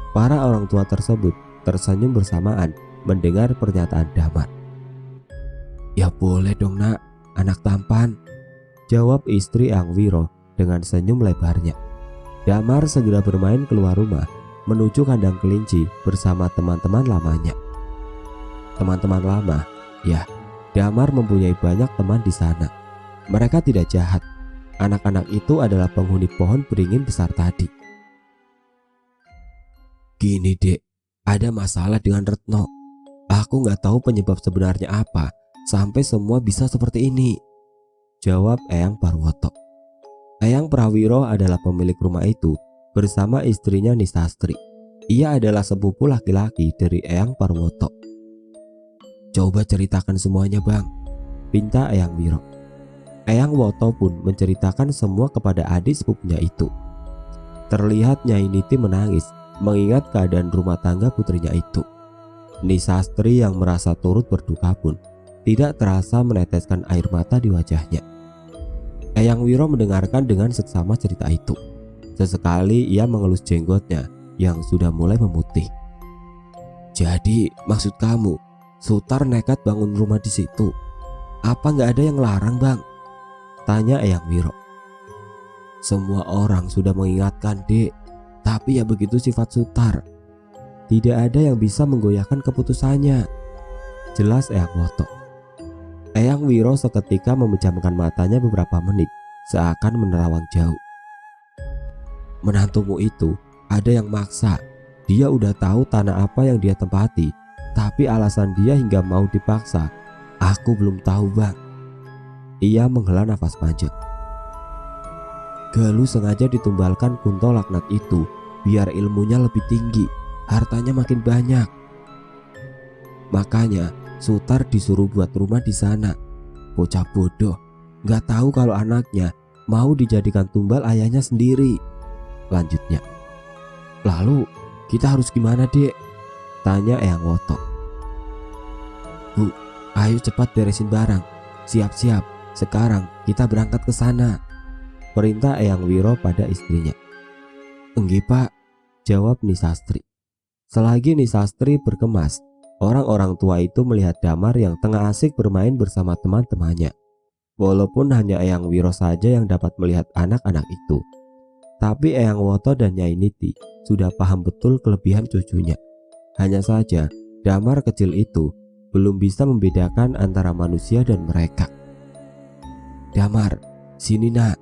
Para orang tua tersebut tersenyum bersamaan mendengar pernyataan Damar. "Ya boleh dong nak, anak tampan," jawab istri Eyang Wiro dengan senyum lebarnya. Damar segera bermain keluar rumah menuju kandang kelinci bersama teman-teman lamanya. Teman-teman lama, ya, Damar mempunyai banyak teman di sana. Mereka tidak jahat. Anak-anak itu adalah penghuni pohon beringin besar tadi. "Gini Dek, ada masalah dengan Retno. Aku nggak tahu penyebab sebenarnya apa sampai semua bisa seperti ini," jawab Eyang Parwoto. Eyang Prawiro adalah pemilik rumah itu bersama istrinya Nisastri. Ia adalah sepupu laki-laki dari Eyang Parwoto. "Coba ceritakan semuanya Bang," pinta Eyang Wiro. Eyang Woto pun menceritakan semua kepada adik sepupunya itu. Terlihat Nyai Niti menangis mengingat keadaan rumah tangga putrinya itu. Nisastri yang merasa turut berduka pun tidak terasa meneteskan air mata di wajahnya. Eyang Wiro mendengarkan dengan seksama cerita itu. Sesekali ia mengelus jenggotnya yang sudah mulai memutih. "Jadi maksud kamu Sutar nekat bangun rumah di situ? Apa nggak ada yang larang Bang?" tanya Eyang Wiro. "Semua orang sudah mengingatkan Dek, tapi ya begitu sifat Sutar. Tidak ada yang bisa menggoyahkan keputusannya," jelas Eyang Woto. Eyang Wiro seketika memejamkan matanya beberapa menit seakan menerawang jauh. "Menantumu itu ada yang maksa. Dia udah tahu tanah apa yang dia tempati, tapi alasan dia hingga mau dipaksa, aku belum tahu Bang." Ia menghela nafas panjang. "Galuh sengaja ditumbalkan Kunto Laknat itu biar ilmunya lebih tinggi, hartanya makin banyak. Makanya Sutar disuruh buat rumah di sana. Bocah bodoh, nggak tahu kalau anaknya mau dijadikan tumbal ayahnya sendiri," lanjutnya. "Lalu kita harus gimana Dek?" tanya Eyang Woto. "Bu, ayo cepat beresin barang. Siap-siap, sekarang kita berangkat ke sana," perintah Eyang Wiro pada istrinya. "Enggih Pak," jawab Nisastri. Selagi Nisastri berkemas, orang-orang tua itu melihat Damar yang tengah asik bermain bersama teman-temannya. Walaupun hanya Eyang Wiro saja yang dapat melihat anak-anak itu, tapi Eyang Woto dan Nyai Niti sudah paham betul kelebihan cucunya. Hanya saja Damar kecil itu belum bisa membedakan antara manusia dan mereka. "Damar, sini nak,"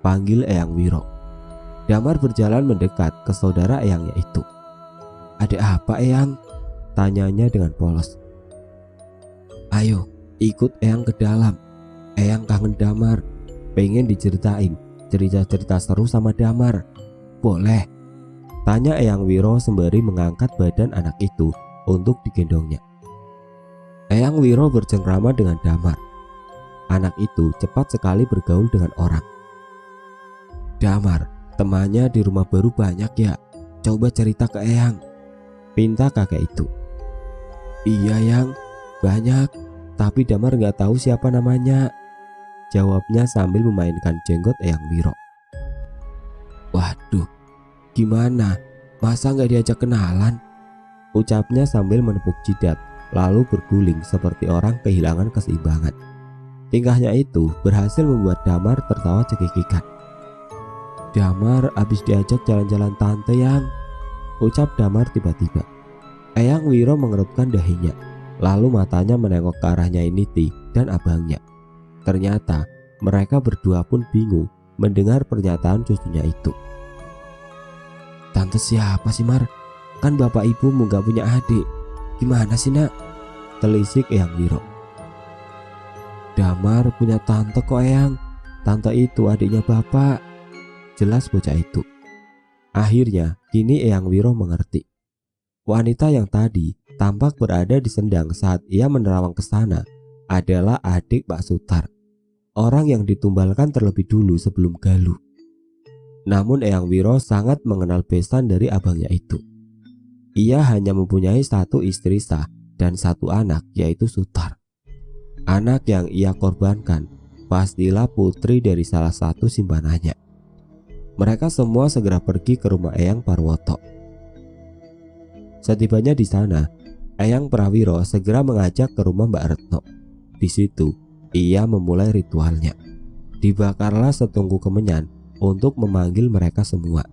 panggil Eyang Wiro. Damar berjalan mendekat ke saudara Eyangnya itu. "Ada apa Eyang?" tanyanya dengan polos. "Ayo ikut Eyang ke dalam. Eyang kangen Damar, pengen diceritain cerita-cerita seru sama Damar. Boleh?" tanya Eyang Wiro sembari mengangkat badan anak itu untuk digendongnya. Eyang Wiro bercengkrama dengan Damar. Anak itu cepat sekali bergaul dengan orang. "Damar, temannya di rumah baru banyak ya? Coba cerita ke Eyang," pinta kakek itu. "Iya Yang, banyak, tapi Damar gak tahu siapa namanya," jawabnya sambil memainkan jenggot Eyang Wiro. "Waduh, gimana? Masa gak diajak kenalan?" ucapnya sambil menepuk jidat, lalu berguling seperti orang kehilangan keseimbangan. Tingkahnya itu berhasil membuat Damar tertawa cekikikan. "Damar abis diajak jalan-jalan tante Yang," ucap Damar tiba-tiba. Eyang Wiro mengerutkan dahinya, lalu matanya menengok ke arahnya Niti dan abangnya. Ternyata mereka berdua pun bingung mendengar pernyataan cucunya itu. "Tante siapa sih Mar? Kan bapak ibumu gak punya adik. Gimana sih nak?" telisik Eyang Wiro. "Damar punya tante kok Eyang. Tante itu adiknya bapak," jelas bocah itu. Akhirnya kini Eyang Wiro mengerti. Wanita yang tadi tampak berada di sendang saat ia menerawang ke sana adalah adik Pak Sutar, orang yang ditumbalkan terlebih dulu sebelum Galuh. Namun Eyang Wiro sangat mengenal besan dari abangnya itu. Ia hanya mempunyai satu istri sah dan satu anak, yaitu Sutar. Anak yang ia korbankan pastilah putri dari salah satu simpanannya. Mereka semua segera pergi ke rumah Eyang Parwoto. Setibanya di sana, Eyang Prawiro segera mengajak ke rumah Mbak Retno. Di situ, ia memulai ritualnya. Dibakarlah setungku kemenyan untuk memanggil mereka semua.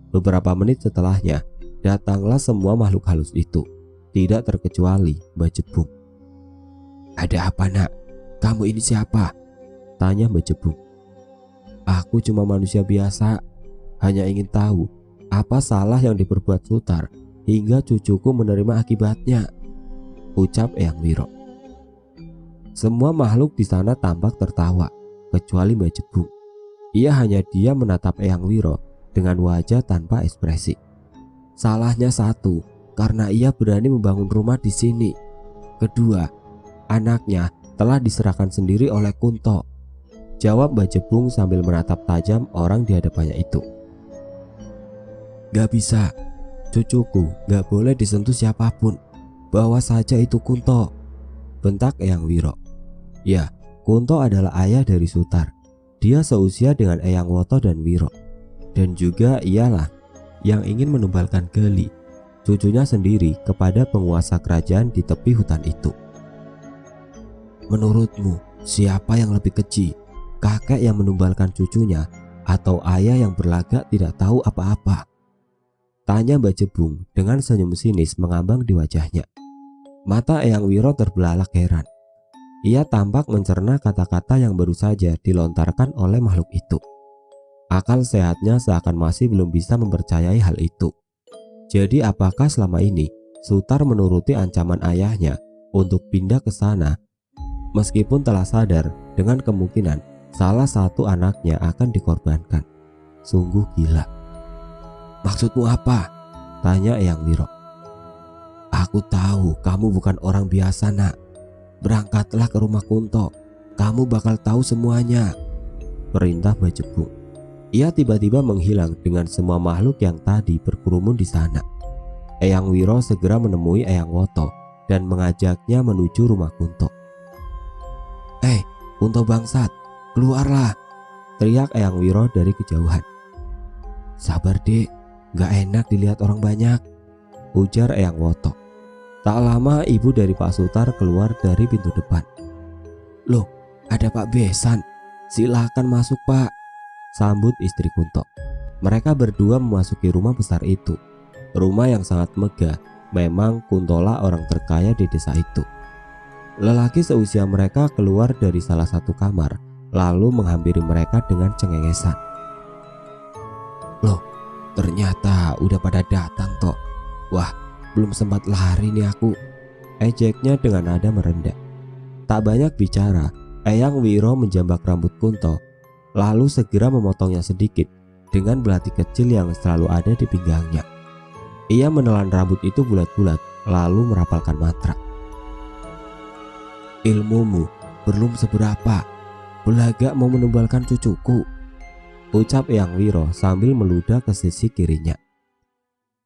Beberapa menit setelahnya, datanglah semua makhluk halus itu, tidak terkecuali Mbak Jebung. "Ada apa nak? Kamu ini siapa?" tanya Mbak Jebung. "Aku cuma manusia biasa, hanya ingin tahu apa salah yang diperbuat Sutar hingga cucuku menerima akibatnya," ucap Eyang Wiro. Semua makhluk di sana tampak tertawa, kecuali Mbak Jebung. Ia hanya diam menatap Eyang Wiro dengan wajah tanpa ekspresi. "Salahnya satu, karena ia berani membangun rumah di sini. Kedua, anaknya telah diserahkan sendiri oleh Kunto," jawab Mbak Jebung sambil menatap tajam orang di hadapannya itu. "Gak bisa, cucuku gak boleh disentuh siapapun. Bawa saja itu Kunto," bentak Eyang Wiro. Ya, Kunto adalah ayah dari Sutar. Dia seusia dengan Eyang Woto dan Wiro. Dan juga ialah yang ingin menumbalkan Gali, cucunya sendiri, kepada penguasa kerajaan di tepi hutan itu. "Menurutmu, siapa yang lebih keji? Kakek yang menumbalkan cucunya atau ayah yang berlagak tidak tahu apa-apa?" tanya Mbak Jebung dengan senyum sinis mengambang di wajahnya. Mata Eyang Wiro terbelalak heran. Ia tampak mencerna kata-kata yang baru saja dilontarkan oleh makhluk itu. Akal sehatnya seakan masih belum bisa mempercayai hal itu. Jadi apakah selama ini Sutar menuruti ancaman ayahnya untuk pindah ke sana, meskipun telah sadar dengan kemungkinan salah satu anaknya akan dikorbankan? Sungguh gila. "Maksudmu apa?" tanya Eyang Wiro. "Aku tahu kamu bukan orang biasa nak. Berangkatlah ke rumah Kunto. Kamu bakal tahu semuanya," perintah Mbak Jebung. Ia tiba-tiba menghilang dengan semua makhluk yang tadi berkerumun di sana. Eyang Wiro segera menemui Eyang Woto dan mengajaknya menuju rumah Kunto. Kunto bangsat, keluarlah!" teriak Eyang Wiro dari kejauhan. "Sabar dek, gak enak dilihat orang banyak," ujar Eyang Woto. Tak lama ibu dari Pak Sutar keluar dari pintu depan. "Loh, ada Pak Besan. Silakan masuk Pak," sambut istri Kunto. Mereka berdua memasuki rumah besar itu. Rumah yang sangat megah. Memang Kuntola orang terkaya di desa itu. Lelaki seusia mereka keluar dari salah satu kamar, lalu menghampiri mereka dengan cengengesan. "Loh, ternyata udah pada datang toh. Wah, belum sempat lari nih aku," ejeknya dengan nada merendah. Tak banyak bicara, Eyang Wiro menjambak rambut Kunto, lalu segera memotongnya sedikit dengan belati kecil yang selalu ada di pinggangnya. Ia menelan rambut itu bulat-bulat, lalu merapalkan mantra. Ilmumu belum seberapa, belagak mau menumbalkan cucuku, ucap Eyang Wiro sambil meludah ke sisi kirinya.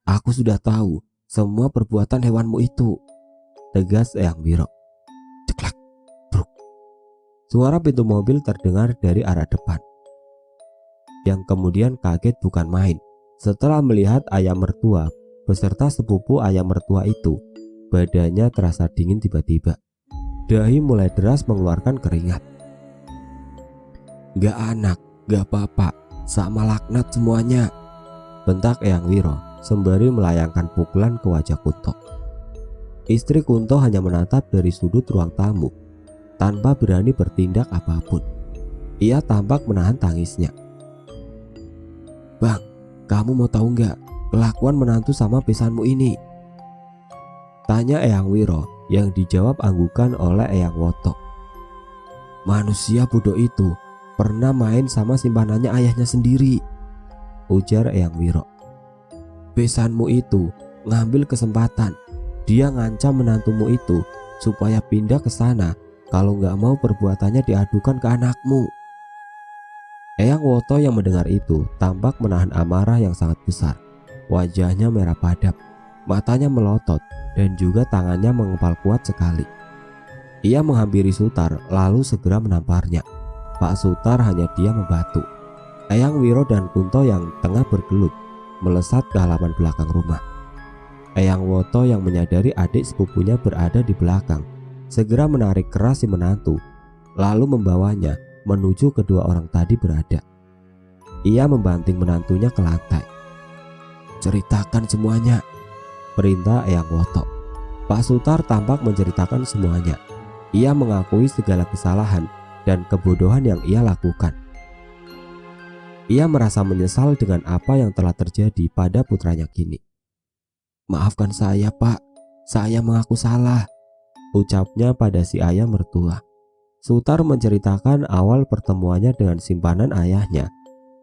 Aku sudah tahu semua perbuatan hewanmu itu, tegas Eyang Wiro. Ceklak, bruk. Suara pintu mobil terdengar dari arah depan. Yang kemudian kaget bukan main setelah melihat ayah mertua beserta sepupu ayah mertua itu. Badannya terasa dingin tiba-tiba. Dahi mulai deras mengeluarkan keringat. Gak anak, gak bapak, sama laknat semuanya, bentak Eyang Wiro sembari melayangkan pukulan ke wajah Kunto. Istri Kunto hanya menatap dari sudut ruang tamu tanpa berani bertindak apapun. Ia tampak menahan tangisnya. Bang, kamu mau tahu nggak kelakuan menantu sama besanmu ini? Tanya Eyang Wiro yang dijawab anggukan oleh Eyang Woto. Manusia bodoh itu pernah main sama simpanannya ayahnya sendiri, ujar Eyang Wiro. Besanmu itu ngambil kesempatan. Dia ngancam menantumu itu supaya pindah ke sana kalau nggak mau perbuatannya diadukan ke anakmu. Eyang Woto yang mendengar itu tampak menahan amarah yang sangat besar. Wajahnya merah padam, matanya melotot, dan juga tangannya mengepal kuat sekali. Ia menghampiri Sutar lalu segera menamparnya. Pak Sutar hanya diam membatu. Eyang Wiro dan Kunto yang tengah bergelut melesat ke halaman belakang rumah. Eyang Woto yang menyadari adik sepupunya berada di belakang segera menarik keras si menantu lalu membawanya menuju kedua orang tadi berada. Ia membanting menantunya ke lantai. Ceritakan semuanya, perintah Eyang Woto. Pak Sutar tampak menceritakan semuanya. Ia mengakui segala kesalahan dan kebodohan yang ia lakukan. Ia merasa menyesal dengan apa yang telah terjadi pada putranya kini. Maafkan saya, Pak, saya mengaku salah, ucapnya pada si ayah mertua. Sutar menceritakan awal pertemuannya dengan simpanan ayahnya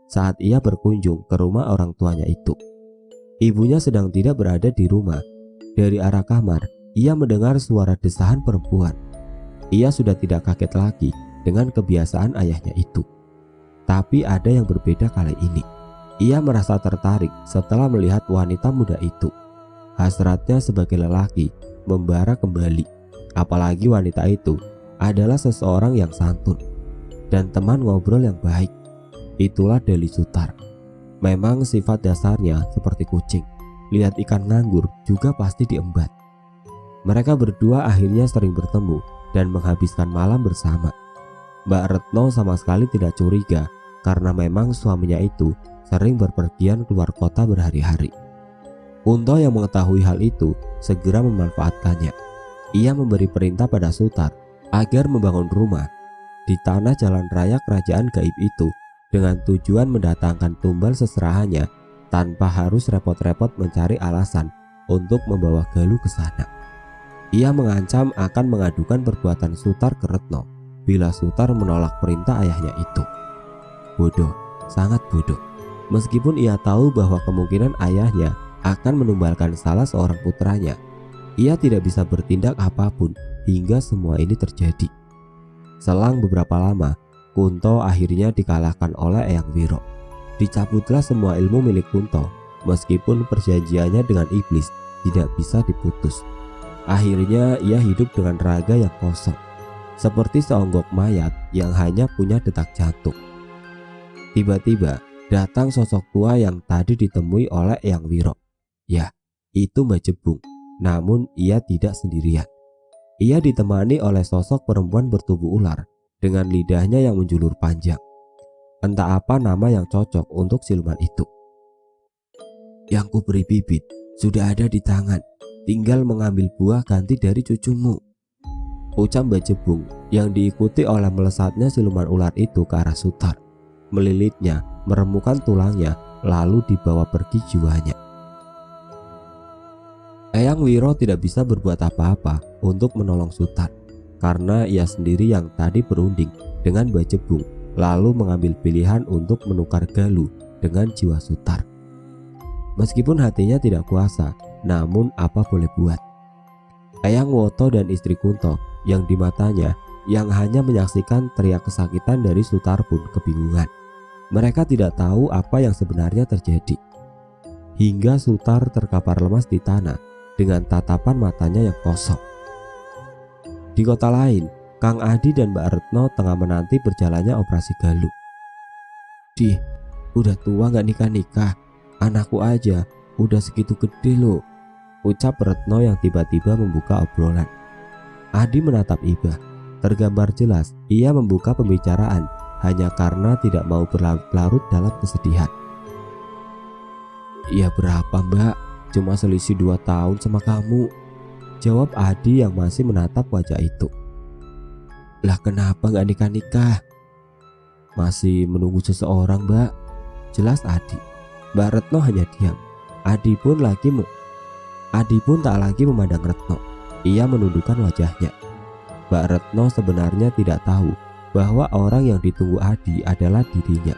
saat ia berkunjung ke rumah orang tuanya itu. Ibunya sedang tidak berada di rumah. Dari arah kamar, ia mendengar suara desahan perempuan. Ia sudah tidak kaget lagi dengan kebiasaan ayahnya itu. Tapi ada yang berbeda kali ini. Ia merasa tertarik setelah melihat wanita muda itu. Hasratnya sebagai lelaki membara kembali. Apalagi wanita itu adalah seseorang yang santun dan teman ngobrol yang baik. Itulah Deli Sutar. Memang sifat dasarnya seperti kucing. Lihat ikan nganggur juga pasti diembat. Mereka berdua akhirnya sering bertemu dan menghabiskan malam bersama. Mbak Retno sama sekali tidak curiga karena memang suaminya itu sering berpergian keluar kota berhari-hari. Kunto yang mengetahui hal itu segera memanfaatkannya. Ia memberi perintah pada Sutar agar membangun rumah di tanah jalan raya kerajaan gaib itu dengan tujuan mendatangkan tumbal seserahannya tanpa harus repot-repot mencari alasan untuk membawa Galuh ke sana. Ia mengancam akan mengadukan perbuatan Sutar ke Retno bila Sutar menolak perintah ayahnya itu. Bodoh, sangat bodoh. Meskipun ia tahu bahwa kemungkinan ayahnya akan menumbalkan salah seorang putranya, ia tidak bisa bertindak apapun hingga semua ini terjadi. Selang beberapa lama, Kunto akhirnya dikalahkan oleh Eyang Wiro. Dicabutlah semua ilmu milik Kunto, meskipun perjanjiannya dengan iblis tidak bisa diputus. Akhirnya ia hidup dengan raga yang kosong, seperti seonggok mayat yang hanya punya detak jantung. Tiba-tiba datang sosok tua yang tadi ditemui oleh Eyang Wiro. Ya, itu Mbah Jebung, namun ia tidak sendirian. Ia ditemani oleh sosok perempuan bertubuh ular dengan lidahnya yang menjulur panjang. Entah apa nama yang cocok untuk siluman itu. Yang kuberi bibit sudah ada di tangan, tinggal mengambil buah ganti dari cucumu, ucap Mbah Jebung yang diikuti oleh melesatnya siluman ular itu ke arah Sutar. Melilitnya, meremukan tulangnya, lalu dibawa pergi jiwanya. Eyang Wiro tidak bisa berbuat apa-apa untuk menolong Sutar karena ia sendiri yang tadi berunding dengan Mbah Jebung lalu mengambil pilihan untuk menukar Galuh dengan jiwa Sutar. Meskipun hatinya tidak kuasa, namun apa boleh buat. Eyang Woto dan istri Kunto yang di matanya yang hanya menyaksikan teriak kesakitan dari Sutar pun kebingungan. Mereka tidak tahu apa yang sebenarnya terjadi. Hingga Sutar terkapar lemas di tanah dengan tatapan matanya yang kosong. Di kota lain, Kang Adi dan Mbak Retno tengah menanti berjalannya operasi Galuh. "Di, udah tua gak nikah-nikah? Anakku aja udah segitu gede loh," ucap Retno yang tiba-tiba membuka obrolan. Adi menatap Ibah. Tergambar jelas ia membuka pembicaraan hanya karena tidak mau berlarut-larut dalam kesedihan. "Ya berapa mbak? Cuma selisih 2 tahun sama kamu," jawab Adi yang masih menatap wajah itu. "Lah kenapa gak nikah-nikah?" "Masih menunggu seseorang mbak," jelas Adi. Mbak Retno hanya diam. Adi pun tak lagi memandang Retno. Ia menundukkan wajahnya. Mbak Retno sebenarnya tidak tahu bahwa orang yang ditunggu Adi adalah dirinya.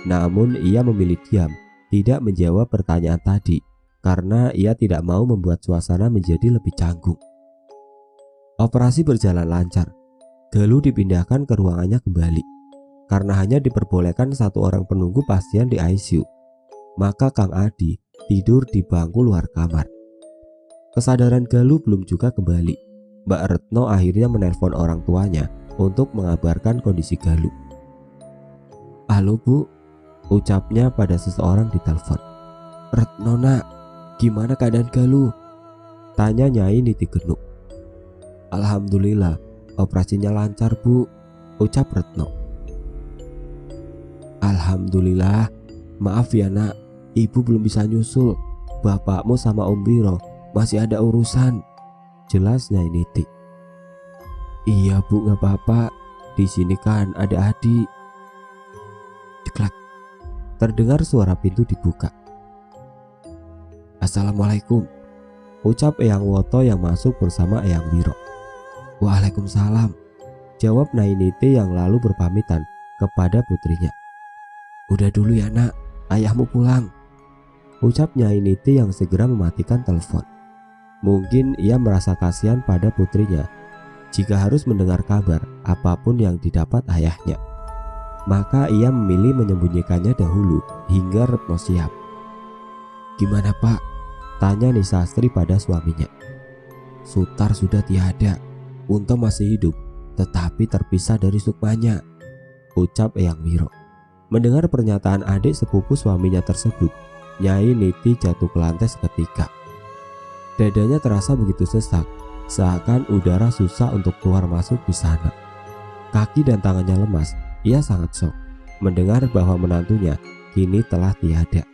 Namun ia memilih diam, tidak menjawab pertanyaan tadi karena ia tidak mau membuat suasana menjadi lebih canggung. Operasi berjalan lancar. Galuh dipindahkan ke ruangannya kembali. Karena hanya diperbolehkan 1 orang penunggu pasien di ICU, maka Kang Adi tidur di bangku luar kamar. Kesadaran Galuh belum juga kembali. Mbak Retno akhirnya menelpon orang tuanya untuk mengabarkan kondisi Galuh. "Halo Bu," ucapnya pada seseorang di telepon. "Retno nak, gimana keadaan Galuh?" tanya Nyai Niti Genuk. "Alhamdulillah, operasinya lancar Bu," ucap Retno. "Alhamdulillah, maaf ya nak, ibu belum bisa nyusul. Bapakmu sama Om Biro masih ada urusan," jelas Nyai Niti. "Iya Bu, gak apa-apa. Di sini kan ada Adi." Ceklak. Terdengar suara pintu dibuka. "Assalamualaikum," ucap Eyang Woto yang masuk bersama Eyang Wiro. "Waalaikumsalam," jawab Nyai Niti yang lalu berpamitan kepada putrinya. "Udah dulu ya nak, ayahmu pulang," ucap Nyai Niti yang segera mematikan telepon. Mungkin ia merasa kasihan pada putrinya jika harus mendengar kabar apapun yang didapat ayahnya. Maka ia memilih menyembunyikannya dahulu hingga Retno siap. "Gimana Pak?" tanya Nisastri pada suaminya. "Sutar sudah tiada. Untung masih hidup, tetapi terpisah dari sukmanya," ucap Eyang Wiro. Mendengar pernyataan adik sepupu suaminya tersebut, Nyai Niti jatuh ke lantai seketika. Dadanya terasa begitu sesak, seakan udara susah untuk keluar masuk di sana. Kaki dan tangannya lemas. Ia sangat shock mendengar bahwa menantunya kini telah tiada.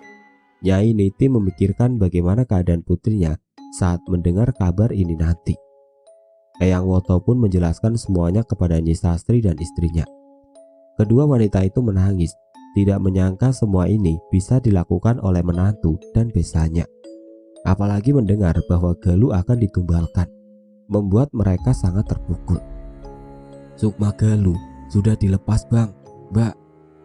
Nyai Niti memikirkan bagaimana keadaan putrinya saat mendengar kabar ini nanti. Eyang Woto pun menjelaskan semuanya kepada Nyi Sastri dan istrinya. Kedua wanita itu menangis, tidak menyangka semua ini bisa dilakukan oleh menantu dan besannya. Apalagi mendengar bahwa Galuh akan ditumbalkan, membuat mereka sangat terpukul. "Sukma Galuh sudah dilepas bang, mbak,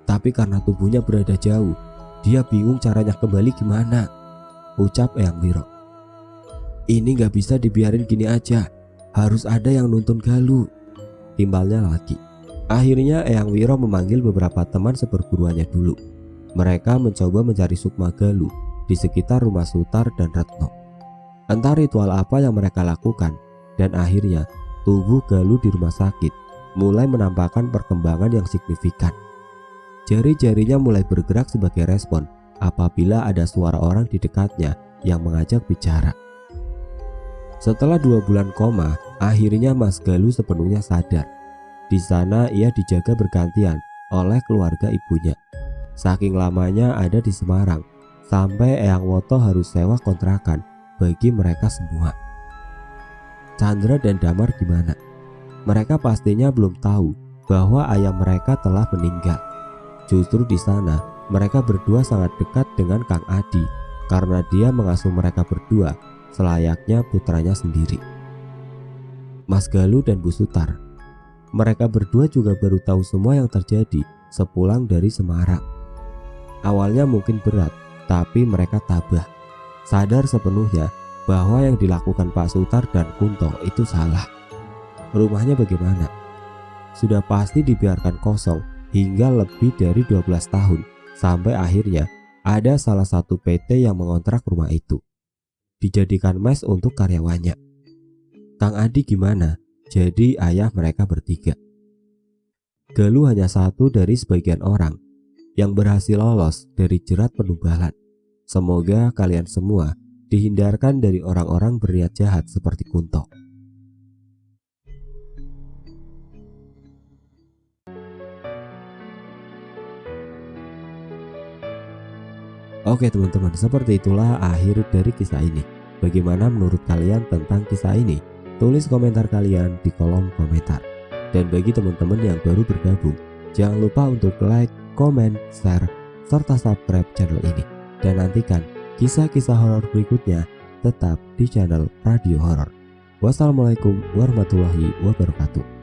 tapi karena tubuhnya berada jauh, dia bingung caranya kembali gimana," ucap Eyang Wiro. "Ini gak bisa dibiarin gini aja, harus ada yang nuntun Galuh," timbalnya lagi. Akhirnya Eyang Wiro memanggil beberapa teman seperguruannya dulu. Mereka mencoba mencari Sukma Galuh di sekitar rumah Sutar dan Retno. Entah ritual apa yang mereka lakukan, dan akhirnya tubuh Galuh di rumah sakit mulai menampakkan perkembangan yang signifikan. Jari-jarinya mulai bergerak sebagai respon apabila ada suara orang di dekatnya yang mengajak bicara. Setelah 2 bulan koma, akhirnya Mas Galuh sepenuhnya sadar. Di sana ia dijaga bergantian oleh keluarga ibunya. Saking lamanya ada di Semarang, sampai Eyang Woto harus sewa kontrakan bagi mereka semua. Chandra dan Damar gimana? Mereka pastinya belum tahu bahwa ayah mereka telah meninggal. Justru di sana mereka berdua sangat dekat dengan Kang Adi karena dia mengasuh mereka berdua selayaknya putranya sendiri. Mas Galuh dan Bu Sutar, mereka berdua juga baru tahu semua yang terjadi sepulang dari Semarang. Awalnya mungkin berat, tapi mereka tabah, sadar sepenuhnya bahwa yang dilakukan Pak Sutar dan Kunto itu salah. Rumahnya bagaimana? Sudah pasti dibiarkan kosong hingga lebih dari 12 tahun, sampai akhirnya ada salah satu PT yang mengontrak rumah itu, dijadikan mes untuk karyawannya. Kang Adi gimana? Jadi ayah mereka bertiga. Galuh hanya satu dari sebagian orang yang berhasil lolos dari jerat penubalan. Semoga kalian semua dihindarkan dari orang-orang berniat jahat seperti Kunto. Oke teman-teman, seperti itulah akhir dari kisah ini. Bagaimana menurut kalian tentang kisah ini? Tulis komentar kalian di kolom komentar. Dan bagi teman-teman yang baru bergabung, jangan lupa untuk like, komen, share, serta subscribe channel ini. Dan nantikan kisah-kisah horor berikutnya tetap di channel Radio Horor. Wassalamualaikum warahmatullahi wabarakatuh.